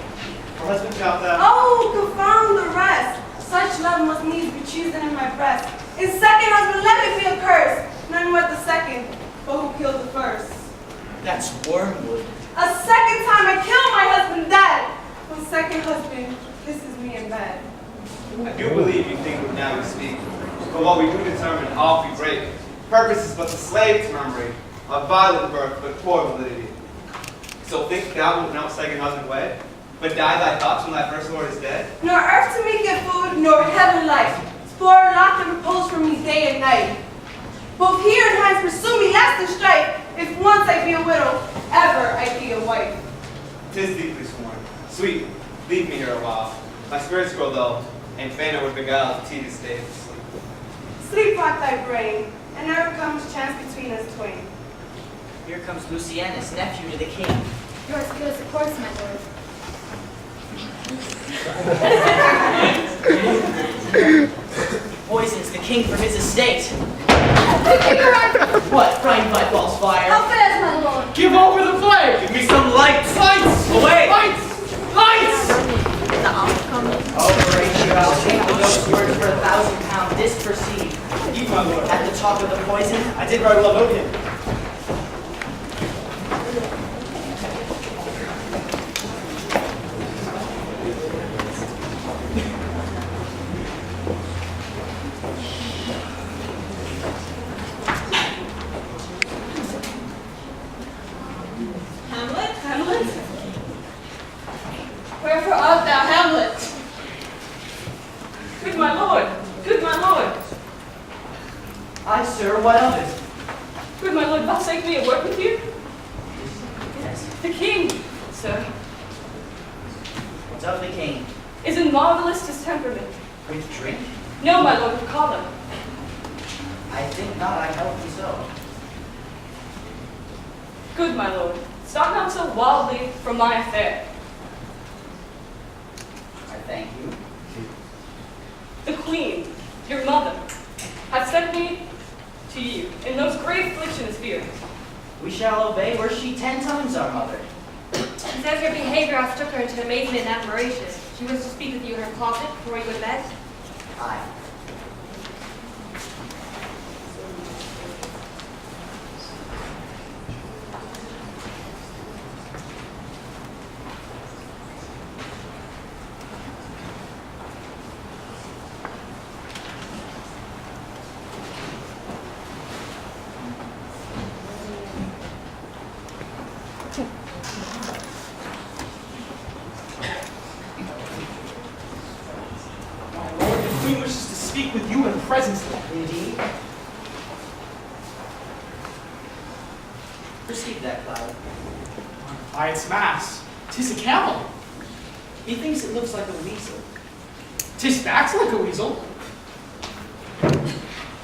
For husband shalt thou. Oh, confound the rest! Such love must needs be chosen in my breast. In second husband, let me be a curse. None worth the second, but who killed the first? That's wormwood. A second time I kill my husband dead. My second husband kisses me in bed. I do believe you think now we speak. But what we do determine, off we break. Purpose is but the slave to memory, of violent birth, but poor validity. So think thou wilt not second husband wed, but die thy thoughts when thy first lord is dead? Nor earth to me give food, nor heaven light. Spore locked and repose from me day and night. Both here and hands pursue me lest in strife. If once I be a widow, ever I be a wife. 'Tis deeply sworn. Sweet, leave me here a while. My spirits grow low, and fain I would beguile the tedious days of sleep. Sleep rock thy brain, and never comes chance between us twain. Here comes Lucianus, nephew to the king. Yours good as the course, my lord. Poisons the king from his estate. What, frightened by false fire? How fares, my lord? Give over the plague! Give me some lights! Lights! Away! Lights! Lights! Oh, Horatio, I'll take the ghost's word for £1,000 disperceived. Indeed, my lord. At the talk of the poison, I did very well know him. Hamlet? Hamlet? Wherefore art thou, Hamlet? Good my lord! Good my lord! Aye, sir, what of it? Good my lord, vouchsafe me a word with you? Yes. The king, sir, What's of the king? is in marvelous distemperament. With drink? No, my lord, with choler. I think not, I help you so. Good my lord, start not so wildly from my affair. I thank you. The queen, your mother, hath sent me to you in most great affliction and fear. We shall obey, were she 10 times our mother. It says your behavior outstruck her into amazement and admiration. She was to speak with you in her closet before you went to bed. Aye. My lord, the queen wishes to speak with you in presence. Indeed. Receive that cloud. By its mass, 'tis a camel. He thinks it looks like a weasel. 'Tis backs like a weasel.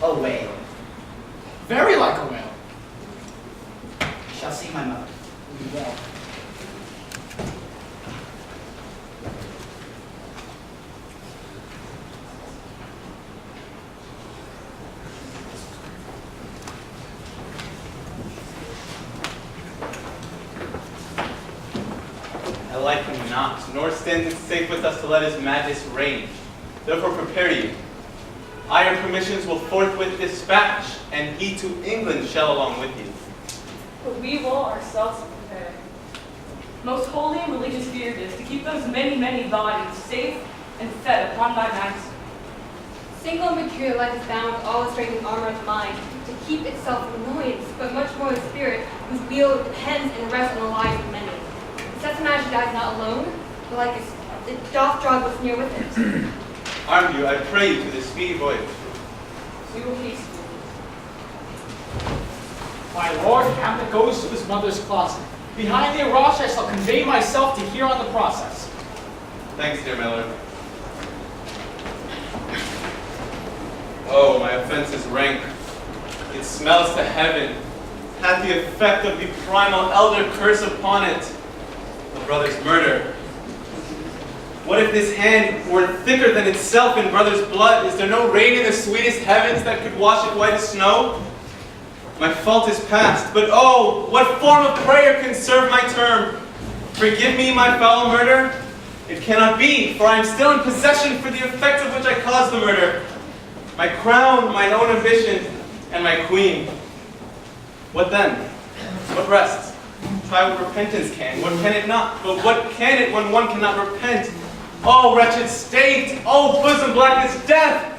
A whale. Very like a whale. Shall see my mother. Well. I like him not, nor stands it safe with us to let his majesty reign. Therefore prepare you. Iron permissions will forthwith dispatch, and he to England shall along with you. But we will ourselves prepare. Most holy and religious fear it is to keep those many, many bodies safe and fed upon thy majesty. Single and mercurial life is bound with all the strength and armor of the mind to keep itself from annoyance, but much more the spirit whose will depends and rests on the lives of many. It sets imagine dies not alone, but like it doth drag what's near with it. Arm you, I pray you, to this speedy voyage. We will hasten. My lord, Hamlet goes to his mother's closet. Behind the arras I shall convey myself to hear on the process. Thanks, dear my lord. Oh, my offense is rank. It smells to heaven, hath the effect of the primal elder curse upon it. A brother's murder. What if this hand were thicker than itself in brother's blood? Is there no rain in the sweetest heavens that could wash it white as snow? My fault is past, but oh, what form of prayer can serve my term? Forgive me my foul murder? It cannot be, for I am still in possession for the effect of which I caused the murder. My crown, mine own ambition, and my queen. What then? What rests? Try what repentance can. What can it not? But what can it when one cannot repent? Oh, wretched state! Oh, bosom black as death!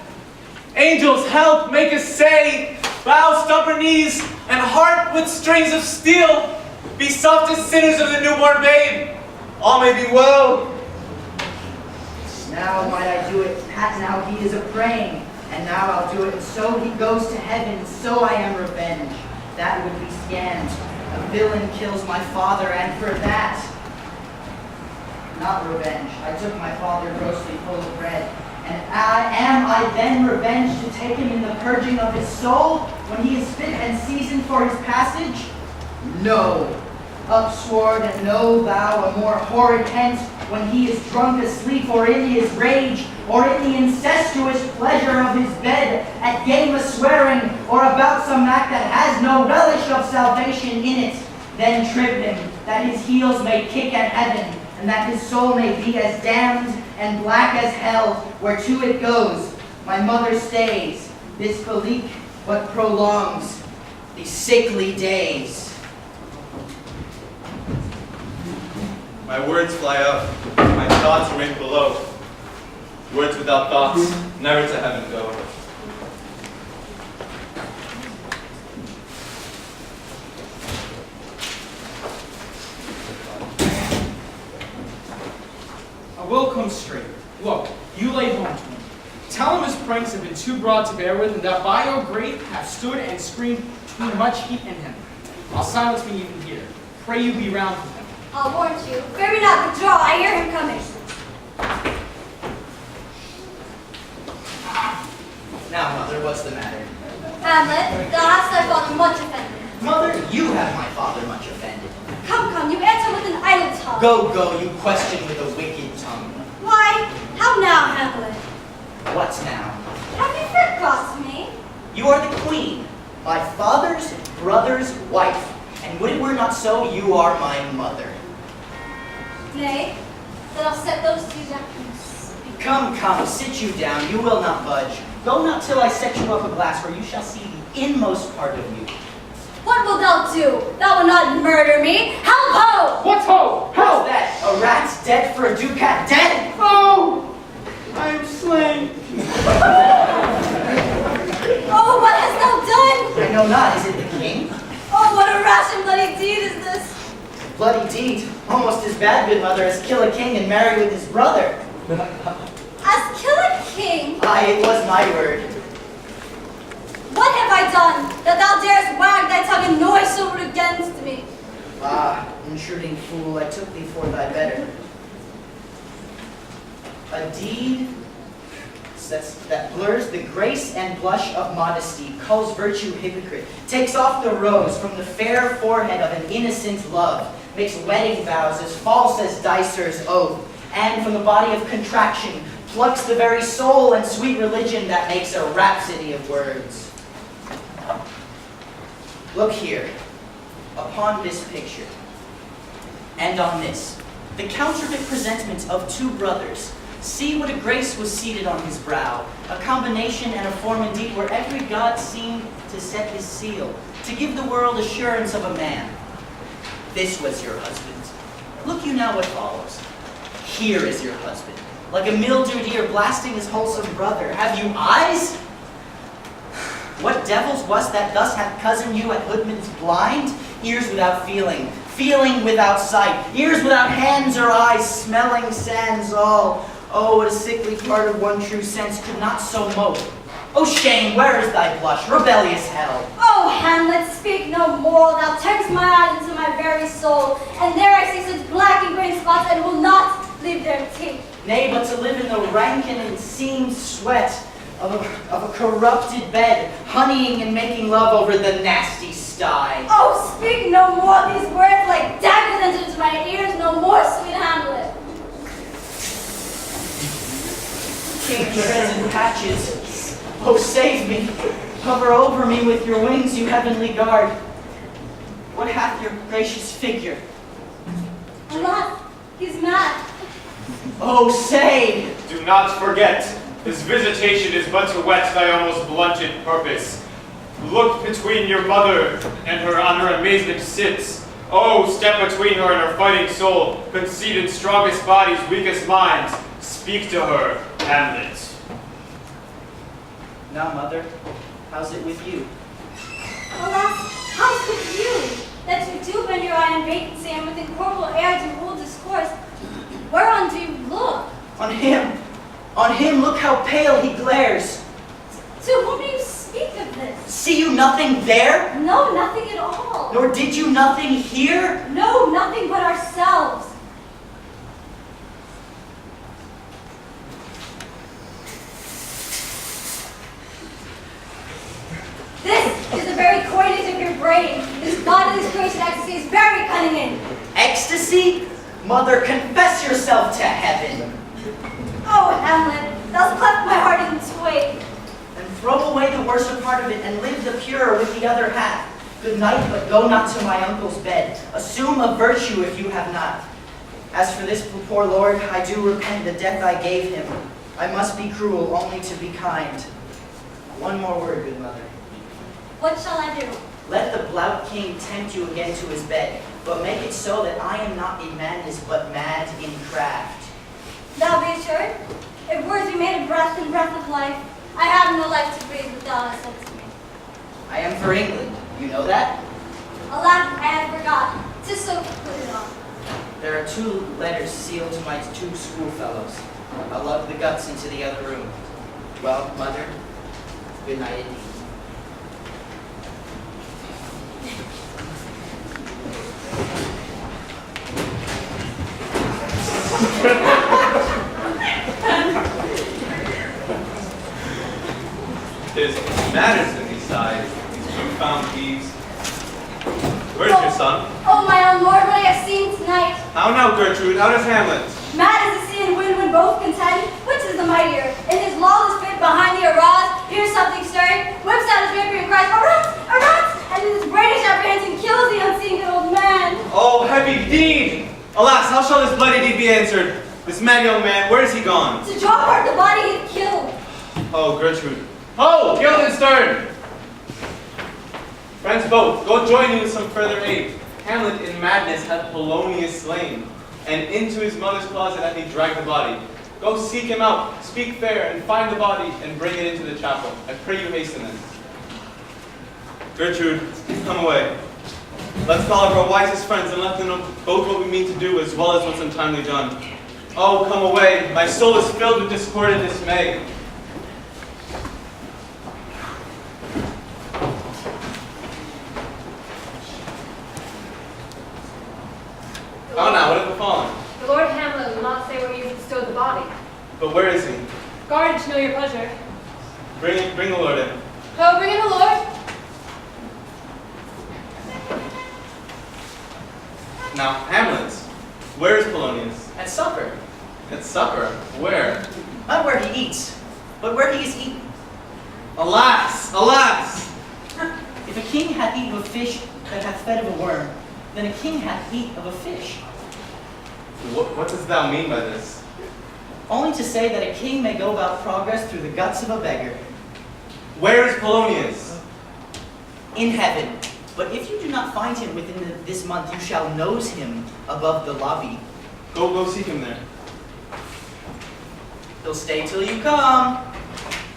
Angels, help! Make us say, bow stubborn knees, and heart with strings of steel. Be soft as sinners of the newborn babe. All may be well. Now might I do it, Pat, now he is a-praying. And now I'll do it, and so he goes to heaven, so I am revenged. That would be scant. A villain kills my father, and for that, not revenge. I took my father grossly full of bread. And am I then revenged to take him in the purging of his soul, when he is fit and seasoned for his passage? No. Upsword and no thou a more horrid hence, when he is drunk asleep, or in his rage, or in the incestuous pleasure of his bed, at game a-swearing, or about some act that has no relish of salvation in it. Then trip him, that his heels may kick at heaven, and that his soul may be as damned and black as hell, whereto it goes. My mother stays, this belief but prolongs these sickly days. My words fly up, my thoughts remain below. Words without thoughts, never to heaven go. I will come straight. Look, you lay home to him. Tell him his pranks have been too broad to bear with, and that by your grate have stood and screamed between much heat and him. I'll silence me even here. Pray you be round with him. I'll warn you. Fear me not, withdraw. I hear him coming. Now, mother, what's the matter? Hamlet, thou hast thy father much offended. Mother, you have my father much offended. Come, you answer with an idle tongue. Go, you question with a wicked tongue. Why, how now, Hamlet? What now? Have you forgotten me? You are the queen, my father's brother's wife, and when it were not so, you are my mother. Nay, then I'll set those two down. Come, sit you down, you will not budge. Go not till I set you up a glass where you shall see the inmost part of you. What wilt thou do? Thou wilt not murder me. Help ho! What's ho? How's that? A rat's dead for a ducat dead? Oh! I am slain. Oh, what hast thou done? I know not, is it the king? Oh, what a rash and bloody deed is this? Bloody deed, almost as bad, good mother, as kill a king and marry with his brother. As kill a king? Aye, it was my word. What have I done that thou darest wag thy tongue and noise so rude against me? Ah, intruding fool, I took thee for thy better. A deed that blurs the grace and blush of modesty, calls virtue hypocrite, takes off the rose from the fair forehead of an innocent love, makes wedding vows as false as Dicer's oath, and from the body of contraction plucks the very soul and sweet religion that makes a rhapsody of words. Look here, upon this picture, and on this, the counterfeit presentment of two brothers. See what a grace was seated on his brow, a combination and a form indeed where every god seemed to set his seal, to give the world assurance of a man. This was your husband. Look you now what follows. Here is your husband, like a mildewed ear blasting his wholesome brother. Have you eyes? What devils was that thus hath cozened you at Hoodman's blind? Ears without feeling, feeling without sight, ears without hands or eyes, smelling sands all. Oh, what a sickly part of one true sense could not so mope. Oh, shame, where is thy blush, rebellious hell? Oh, Hamlet, speak no more. Thou turnest my eyes into my very soul, and there I see such black and green spots and will not leave their teeth. Nay, but to live in the rankin and seamed sweat of a corrupted bed, honeying and making love over the nasty sty. Oh, speak no more. These words like daggers enter into my ears. No more, sweet Hamlet. King treads in patches. Oh, save me. Hover over me with your wings, you heavenly guard. What hath your gracious figure? Alas, he's mad. Oh, say! Do not forget, this visitation is but to whet thy almost blunted purpose. Look between your mother and her on her amazement sits. Oh, step between her and her fighting soul, conceited strongest bodies, weakest minds. Speak to her, Hamlet. Now, mother, how's it with you? Alas, how's with you? That you do bend your eye in vacancy and with incorporeal air do rule discourse. Whereon do you look? On him, look how pale he glares. To whom do you speak of this? See you nothing there? No, nothing at all. Nor did you nothing here? No, nothing but ourselves. This is the very coinage of your brain. This bodiless grace wicked ecstasy is very cunning in. Ecstasy? Mother, confess yourself to heaven. Oh, Hamlet, thou cleft my heart in twig. And throw away the worser part of it, and live the purer with the other half. Good night, but go not to my uncle's bed. Assume a virtue if you have not. As for this poor lord, I do repent the death I gave him. I must be cruel only to be kind. One more word, good mother. What shall I do? Let the blout king tempt you again to his bed, but make it so that I am not in madness, but mad in craft. Thou be assured, if words be made of breath and breath of life, I have no life to breathe what thou hast said to me. I am for England. You know that? Alack, I had forgotten. 'Tis so put it on. There are 2 letters sealed to my 2 schoolfellows. I'll lug the guts into the other room. Well, mother, good night indeed. There's matters in these sides, these profound thieves. Where's your son? Oh, my own lord, what I have seen tonight. How now, Gertrude? How does Hamlet? Mad as the sea and wind when both contend, which is the mightier? In his lawless fit behind the arras, hears something stirring, whips out his rapier and cries, "A rat! A rat!" and in his brainish apprehension kills the unseen good old man. Oh, heavy deed! Alas, how shall this bloody deed be answered? This mad young man, where is he gone? To draw apart the body he had killed. Oh, Gertrude. Ho! Guildenstern! Friends both, go join you with some further aid. Hamlet in madness hath Polonius slain, and into his mother's closet hath he dragged the body. Go seek him out, speak fair, and find the body, and bring it into the chapel. I pray you hasten this. Gertrude, come away. Let's call up our wisest friends and let them know both what we mean to do as well as what's untimely done. Oh, come away. My soul is filled with discord and dismay. How now, what hath befallen? The Lord Hamlet will not say where you bestowed the body. But where is he? Guarded to know your pleasure. Bring the Lord in. Oh, bring in the Lord. Now, Hamlet, where is Polonius? At supper. At supper? Where? Not where he eats, but where he is eaten. Alas! Alas! If a king hath eaten of a fish that hath fed of a worm, then a king hath eat of a fish. What dost thou mean by this? Only to say that a king may go about progress through the guts of a beggar. Where is Polonius? In heaven. But if you do not find him within this month, you shall nose him above the lobby. Go seek him there. He'll stay till you come.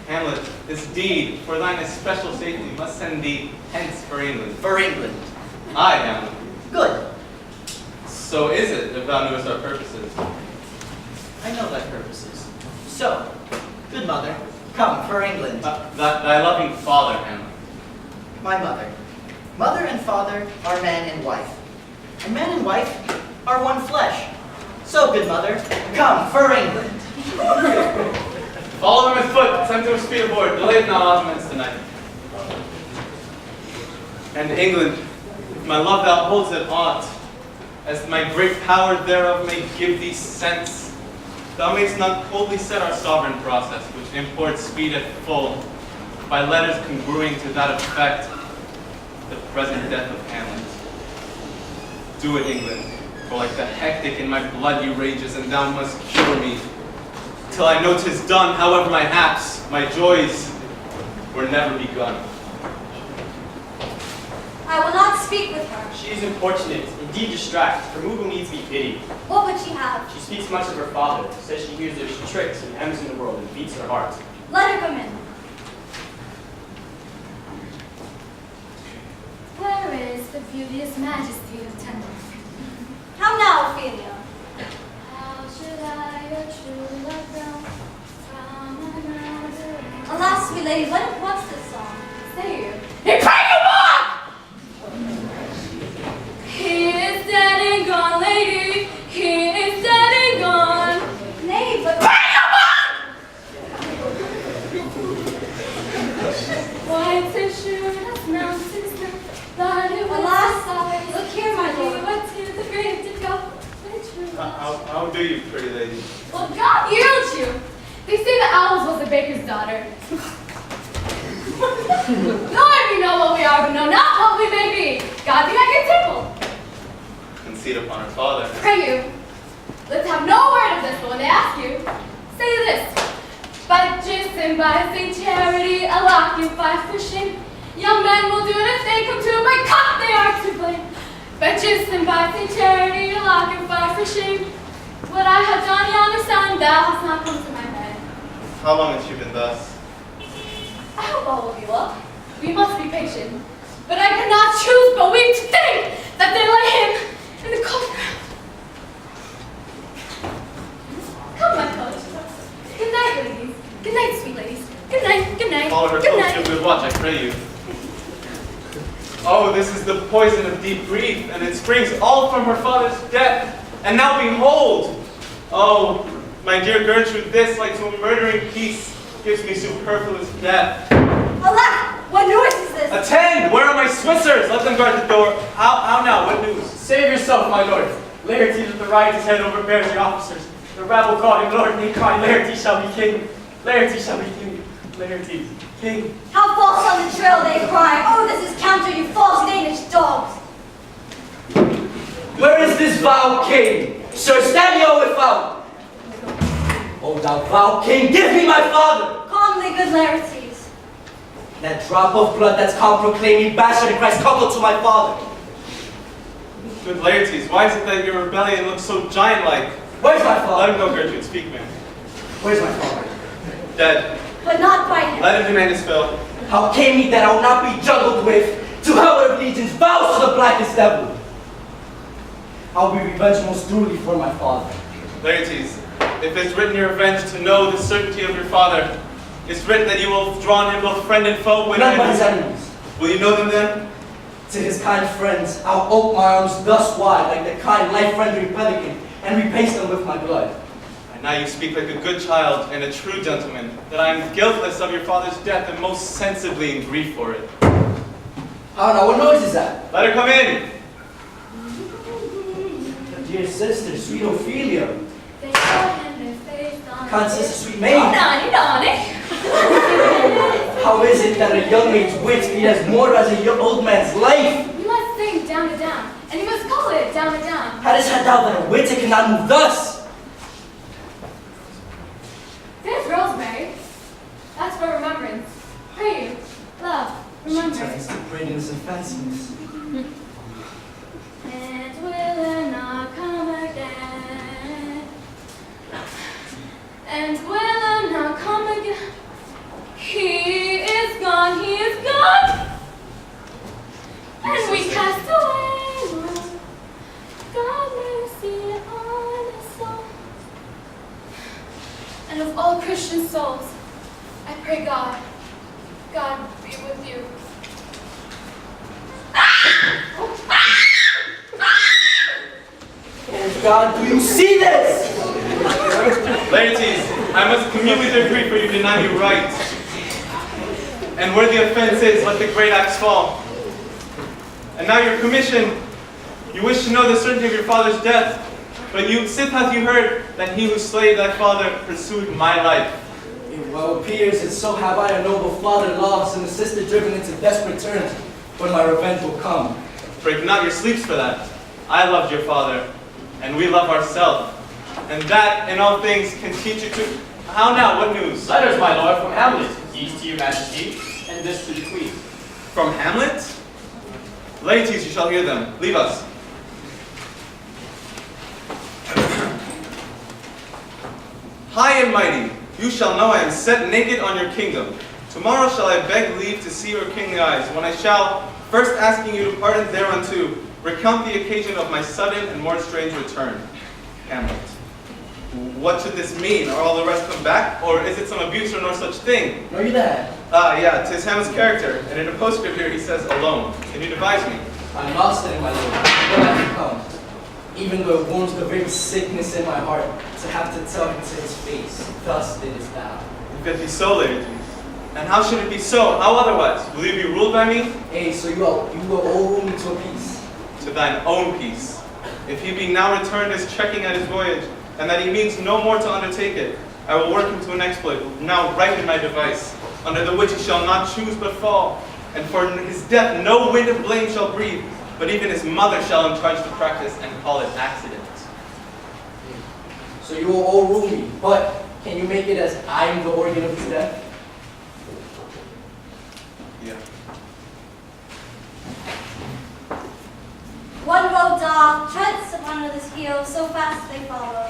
Hamlet, this deed, for thine especial safety, must send thee hence for England. For England. Aye, Hamlet. Good. So is it, if thou knewest our purposes. I know thy purposes. So, good mother, come for England. Thy loving father, Hamlet. My mother. Mother and father are man and wife. And man and wife are one flesh. So, good mother, come for England. Follow them with foot, send them speed aboard, delayed not Osmonds tonight. And England, if my love thou holds it aught, as my great power thereof may give thee sense, thou mayst not coldly set our sovereign process, which imports speed at full, by letters congruing to that effect, the present death of Hamlet. Do it, England, for like the hectic in my blood you rages, and thou must cure me, till I know 'tis done, however my haps, my joys, were never begun. I will not speak with her. She is importunate, indeed distract. Her mood will needs be pitied. What would she have? She speaks much of her father, says she hears there's tricks and hems in the world and beats her heart. Let her come in. Where is the beauteous majesty of temper? How now, Ophelia? How should I your true love know from another? Alas, sweet lady, what's this song? Say you. He is dead and gone, lady. He is dead and gone. Nay, but... White tissue has mountains now. That it was Alas, sorry. look here, my lord. What to the grave to go? How do you, pretty lady? Well, God healed you. They say the owls was the baker's daughter. Lord, we know what we are, but know not what we may be. God be at your table. Conceit upon her father. Pray you. Let's have no word of this, but when they ask you, say this. By justice and by sincerity, I'll occupy for shame. Young men will do it if they come to, by cock they are to blame. By justice and by sincerity, I'll occupy for shame. What I have done yonder sun, thou hast not come to my head. How long has she been thus? I hope all will be well. We must be patient. But I cannot choose but weep to think that they lay him in the cold ground. Come, my coach. Good night, ladies. Good night, sweet ladies. Good night, good night. Follow her Good close night. to a good watch, I pray you. Oh, this is the poison of deep grief, and it springs all from her father's death. And now behold! Oh, my dear Gertrude, this, like to a murdering piece, gives me superfluous death. Alack! What noise is this? Attend! Where are my Swissers? Let them guard the door. How now? What news? Save yourself, my lord. Laertes with the riotous head overbears the officers. The rabble call him lord, and they cry, Laertes shall be king. Laertes shall be king. Laertes, king. How false on the trail they cry. Oh, this is counter, you false Danish dogs. Where is this vile king? Sir, stand ye without. O thou vile king, give me my father! Calmly, good Laertes. That drop of blood that's come proclaiming bastard and Christ coupled to my father. Good Laertes, why is it that your rebellion looks so giant-like? Where's my Let father? him go, Gertrude. Speak, man. Where's my father? Dead. But not quite him. Let him demand his fill. How came he that I will not be juggled with? To hell of legions, vows to the blackest devil. I'll be revenged most truly for my father. Laertes, if it's written your revenge to know the certainty of your father, it's written that you will have drawn him both friend and foe when None but his enemies. Will you know them then? To his kind friends, I'll ope my arms thus wide like the kind life-rendering pelican and repaste them with my blood. And now you speak like a good child and a true gentleman, that I am guiltless of your father's death and most sensibly in grief for it. How now, what noise is that? Let her come in! Dear sister, sweet Ophelia. They saw him, their face on Can't sister, sweet maid. Donnie, Donnie. How is it that a young maid's wits be as more as a old man's life? You must sing down to down, and you must call it down to down. How does thou that a wit cannot move thus? There's Rosemary. That's for remembrance. Pray you, love, remember. She turns to prettiness and fanciness. And will it not come again? And will it not come again? He is gone, he is gone. And we cast away, Lord. God mercy on us all. And of all Christian souls, I pray God, God be with you. Oh God, do you see this? Laertes, I must commune with your grief, for you deny me right. And where the offense is, let the great axe fall. And now your commission, you wish to know the certainty of your father's death, but you sith hath you heard that he who slayed thy father pursued my life. It well appears that so have I a noble father lost and a sister driven into desperate turns, when my revenge will come. Break not your sleeps for that. I loved your father, and we love ourselves. And that, in all things, can teach you to... How now? What news? Letters, my lord, from Hamlet. These to your majesty, and this to the queen. From Hamlet? Laertes, you shall hear them. Leave us. High and mighty, you shall know I am set naked on your kingdom. Tomorrow shall I beg leave to see your kingly eyes, when I shall, first asking you to pardon thereunto, recount the occasion of my sudden and more strange return. Hamlet. What should this mean? Are all the rest come back? Or is it some abuse or no such thing? Know you that? Yeah, 'tis Hamlet's character, and in a postscript here he says alone. Can you devise me? I'm lost in it, my lord. When I come, even though it warms the very sickness in my heart to have to tell him to his face, thus didst thou. If it be so, Laertes. And how should it be so? How otherwise? Will you be ruled by me? Hey, so you will owe me to a peace. To to thine own peace. If he be now returned as trekking at his voyage, and that he means no more to undertake it, I will work him to an exploit, now right in my device, under the which he shall not choose but fall. And for his death no wind of blame shall breathe, but even his mother shall encourage the practice and call it accident. So you will all rule me, but can you make it as I am the organ of his death? Yeah. One road dog treads upon another's heel, so fast they follow.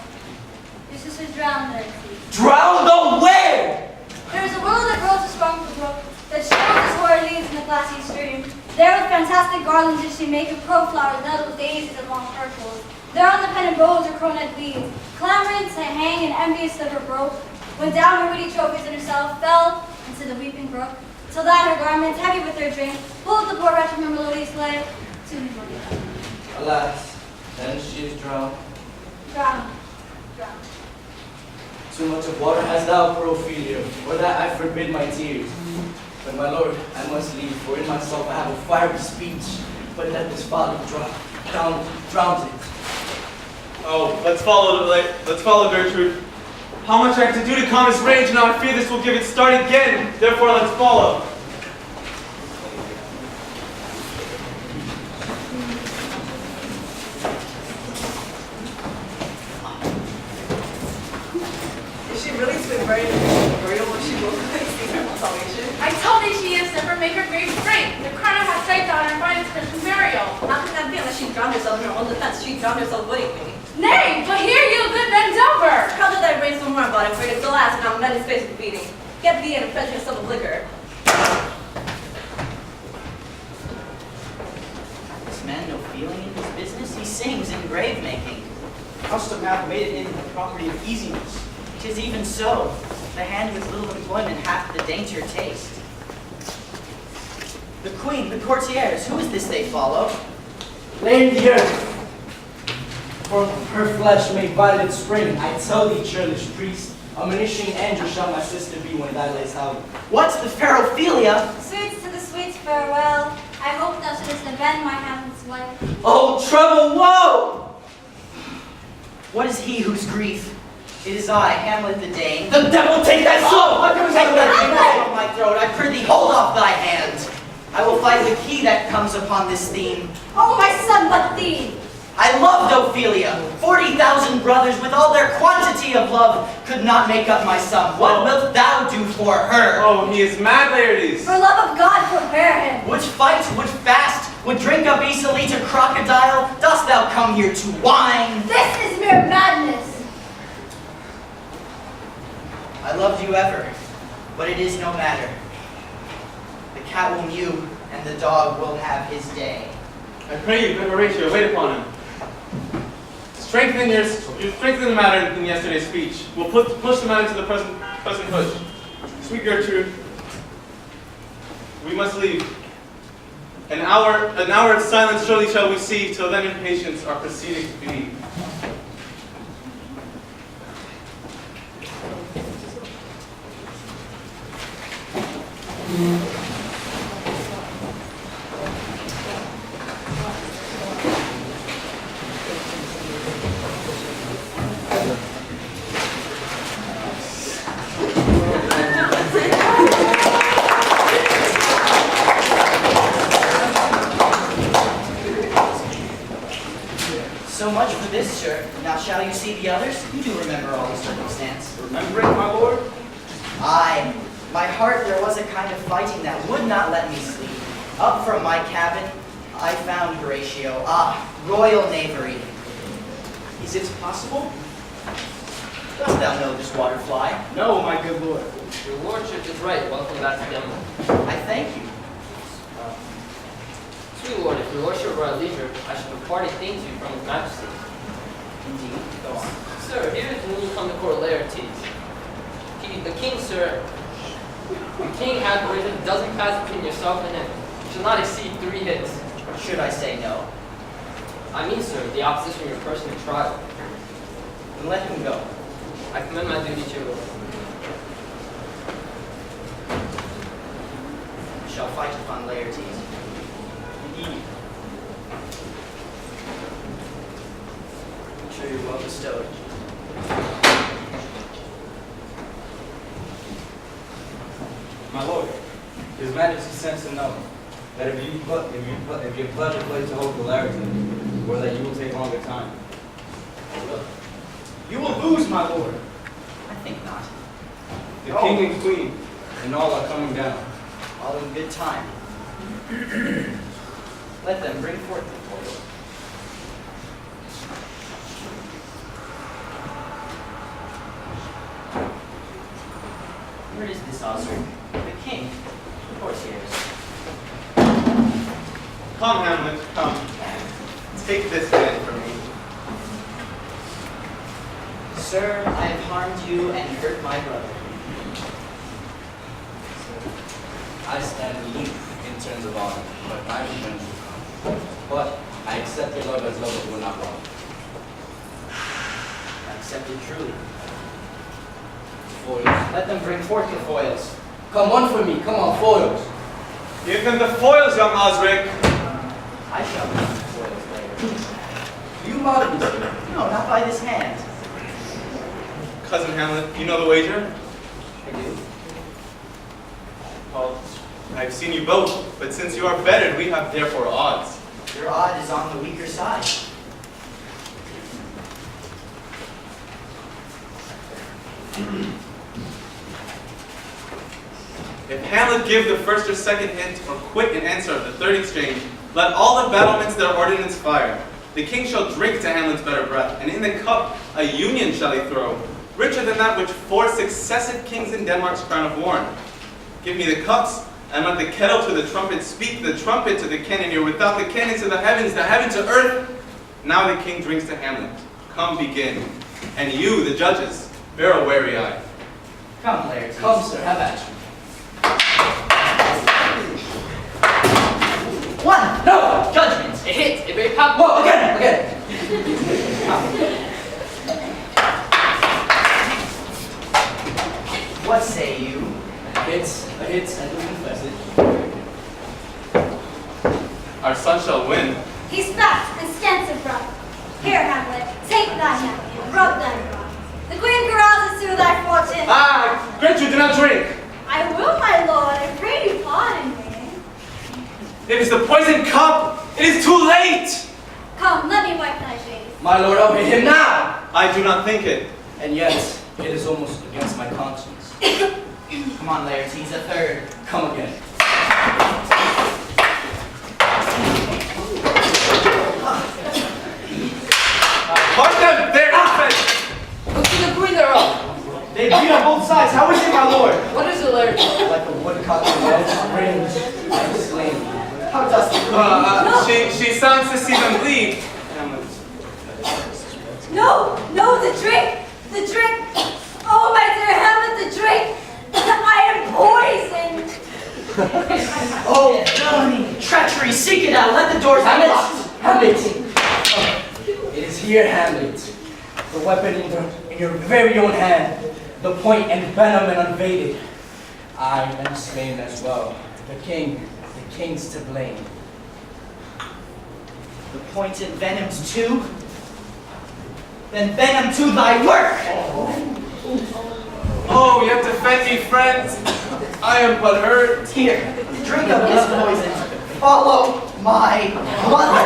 Your sisters drown their teeth. Drowned on where? There is a willow that grows a strong brook, that shows its hoary leaves in the glassy stream. There with fantastic garlands did she make of crowflowers, nettled daisies, and long purples. There on the pennant rose her coronet weeds, clamoring to hang and envious of her broke, when down her witty trophies in herself fell into the weeping brook, till that her garments, heavy with their drink, pulled the poor wretch from her melodious lay to his body. Alas, then she is drowned. Drowned. Drowned. Too much of water hast thou, poor Ophelia, for that I forbid my tears. But my lord, I must leave, for in myself I have a fiery speech, but let this folly drown it. Oh, let's follow Gertrude. How much I have to do to calm his rage, now I fear this will give it start again. Therefore, let's follow. Is she really too afraid of Burial when she will see her salvation? I told thee she is, never make her grave straight. The crown has saved on her finest Christian burial. How can that be unless she drowned herself in her own defense? She drowned herself willingly. Nay, but hear you, good bend over. How did I raise some more about it? For it is the last, and I'm met his face with beating. Get thee and fetch yourself of liquor. This man no feeling in his business? He sings in grave making. Custom hath made it in the property of easiness. 'Tis even so. The hand with little employment hath the daintier taste. The queen, the courtiers, who is this they follow? Lay in the earth, for her flesh may violet spring. I tell thee, churlish priest, a ministering angel shall my sister be when thou layest out. What's the fair Ophelia? Sweets to the sweets, farewell. I hope thou shouldst avenge my Hamlet's wife. Oh, trouble, woe! What is he whose grief? It is I, Hamlet the Dane. The devil take that soul! Take that from my throat, I prithee, hold off thy hand. I will fight with he that comes upon this theme. Oh, my son, but thee! I loved Ophelia. 40,000 brothers with all their quantity of love could not make up my sum. What wilt thou do for her? Oh, he is mad, Laertes. For love of God, forbear him. Would fight, would fast, would drink up easily to crocodile? Dost thou come here to whine? This is mere madness. I loved you ever, but it is no matter. The cat will mew, and the dog will have his day. I pray you, good Horatio, wait upon him. Strengthen the matter in yesterday's speech. We'll push the matter to the present push. Sweet Gertrude, we must leave. An hour of silence surely shall we see, till then in patience our proceedings be. So much for this shirt. Now shall you see the others? You do remember all the circumstance. Remembering, my lord? Aye. My heart, there was a kind of fighting that would not let me sleep. Up from my cabin, I found Horatio. Ah, royal knavery. Is it possible? Dost thou know this waterfly? No, my good lord. Your lordship is right. Welcome back to Hamlet. I thank you. Sweet lord, if your lordship were at leisure, I should impart a thing to you from his majesty. Indeed. Go on. Sir, here is newly come to court Laertes. The king, sir, the king hath written a dozen paths between yourself and him. You shall not exceed 3 hits. Should I say no? I mean, sir, the opposition of your person in trial. Then let him go. I commend my duty to your lord. I shall fight upon Laertes. Indeed. You're well bestowed. My lord, His Majesty sends to know that if you pledge a place to hold the Laertes, or that you will take longer time. You will lose, my lord. I think not. The king and queen and all are coming down. All in good time. Let them bring forth the foil. Where is this Osric? The king. Of course he is. Come, Hamlet, come. Take this hand from me. Sir, I have harmed you and hurt my brother. I stand weak in terms of honor, but my revenge will come. But I accept your love as love will not wrong. I accept it truly. Foils. Let them bring forth the foils. Come on for me, come on, foils. Give them the foils, young Osric. I shall bring the foils later. Do you mock me, sir? No, not by this hand. Cousin Hamlet, you know the wager? I do. Well, I've seen you both, but since you are bettered, we have therefore odds. Your odd is on the weaker side. If Hamlet give the first or second hint, or quit in answer of the third exchange, let all the battlements their ordnance fire. The king shall drink to Hamlet's better breath, and in the cup a union shall he throw, richer than that which 4 successive kings in Denmark's crown have worn. Give me the cups, and let the kettle to the trumpet speak, the trumpet to the cannoneer, without the cannon to the heaven to earth. Now the king drinks to Hamlet. Come begin. And you, the judges, bear a wary eye. Come, Laertes. Come, sir, have at you. One! No! Judgment! It hit, it very pop. Whoa, again! What say you? A hit, and we confess it. Our son shall win. He's fat and scant of breath. Here, Hamlet, take thy hand, rub thy brow. The queen carouses through thy fortune. Ah! Gertrude, do not drink! I will, my lord, I pray you pardon me. It is the poisoned cup! It is too late! Come, let me wipe thy face. My lord, I'll hit him now! I do not think it. And yet, it is almost against my conscience. Come on, Laertes, a third. Come again. Mark them! They're infants! Look to the queen thereof. They beat on both sides. How is it, my lord? What is the Laertes? Like a woodcock in the range, I exclaim. How does the She sounds to see them bleed. No, the drink! The drink! Oh, my dear Hamlet, the drink! I am poisoned! Oh, villainy, treachery, seek it out. Let the doors be locked. Hamlet! It is here, Hamlet. The weapon in your very own hand. The point and venom and unveited. I am slain as well. The king's to blame. The pointed venoms too? Then venom to thy work! Oh, you have to defend me, friends. I am but hurt. Here, drink of this poison. Follow my brother.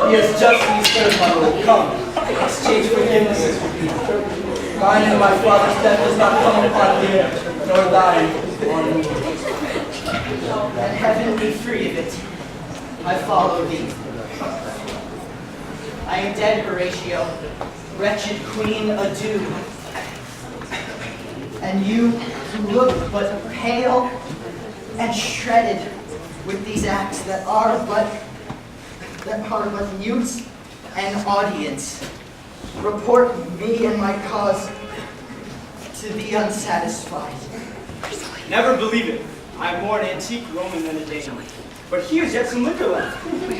He has justly served my lord. Come, exchange forgivenesses with me. Mine and my father's death does not come upon thee, nor thine on me. And heaven be free of it. I follow thee. I am dead, Horatio. Wretched queen, adieu. And you who look but pale and shredded with these acts that are but mute and audience, report me and my cause to the unsatisfied. Never believe it. I am more an antique Roman than a Dane. But here's yet some liquor left. Give me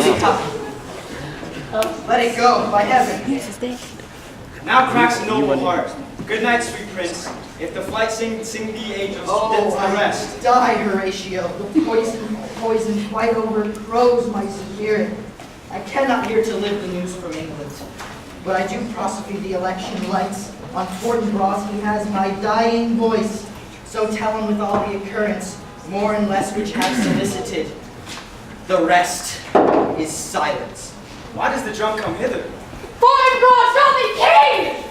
the cup. Let it go, by heaven. Now cracks a noble heart. Good night, sweet prince. If the flight sing the age of the rest. Die, Horatio. The poison quite overthrows my spirit, I cannot here to live the news from England, but I do prosecute the election lights. On Fort and Broad he has my dying voice, so tell him with all the occurrence, more and less which have solicited. The rest is silence. Why does the drum come hither? Fort and Broad shall be king!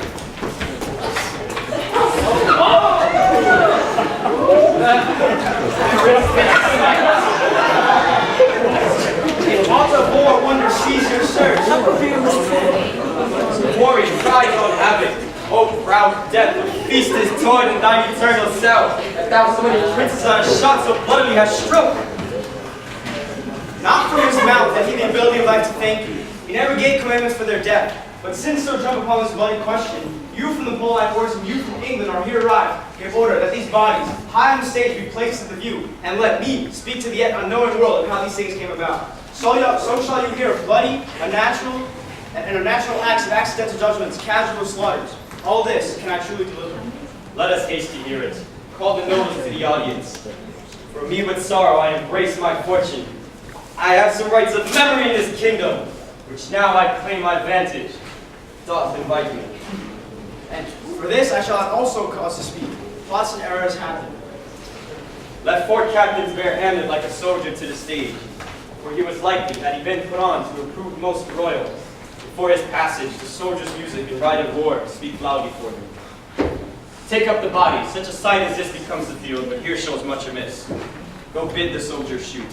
What a war wonder sees your search. Warrior cries on havoc. O proud death, the feast is toiled in thine eternal cell, that thou so many princes on a shot so bloodily hast struck. Not from his mouth had he the ability of life to thank you. He never gave commandments for their death. But since so jump upon this bloody question, you from the Polite Horse and you from England are here arrived. Give order that these bodies, high on the stage, be placed to the view, and let me speak to the yet unknowing world of how these things came about. So shall you hear of bloody, unnatural acts of accidental judgments, casual slaughters. All this can I truly deliver. Let us haste to hear it. Call the nobles to the audience. For me with sorrow I embrace my fortune. I have some rights of memory in this kingdom, which now I claim my vantage. Doth invite me. And for this I shall have also cause to speak. Plots and errors happen. Let Fort captains bear Hamlet like a soldier to the stage, for he was likely, had he been put on to approve most royal. Before his passage, the soldiers' music and rite of war speak loudly for him. Take up the body, such a sight as this becomes the field, but here shows much amiss. Go bid the soldiers shoot.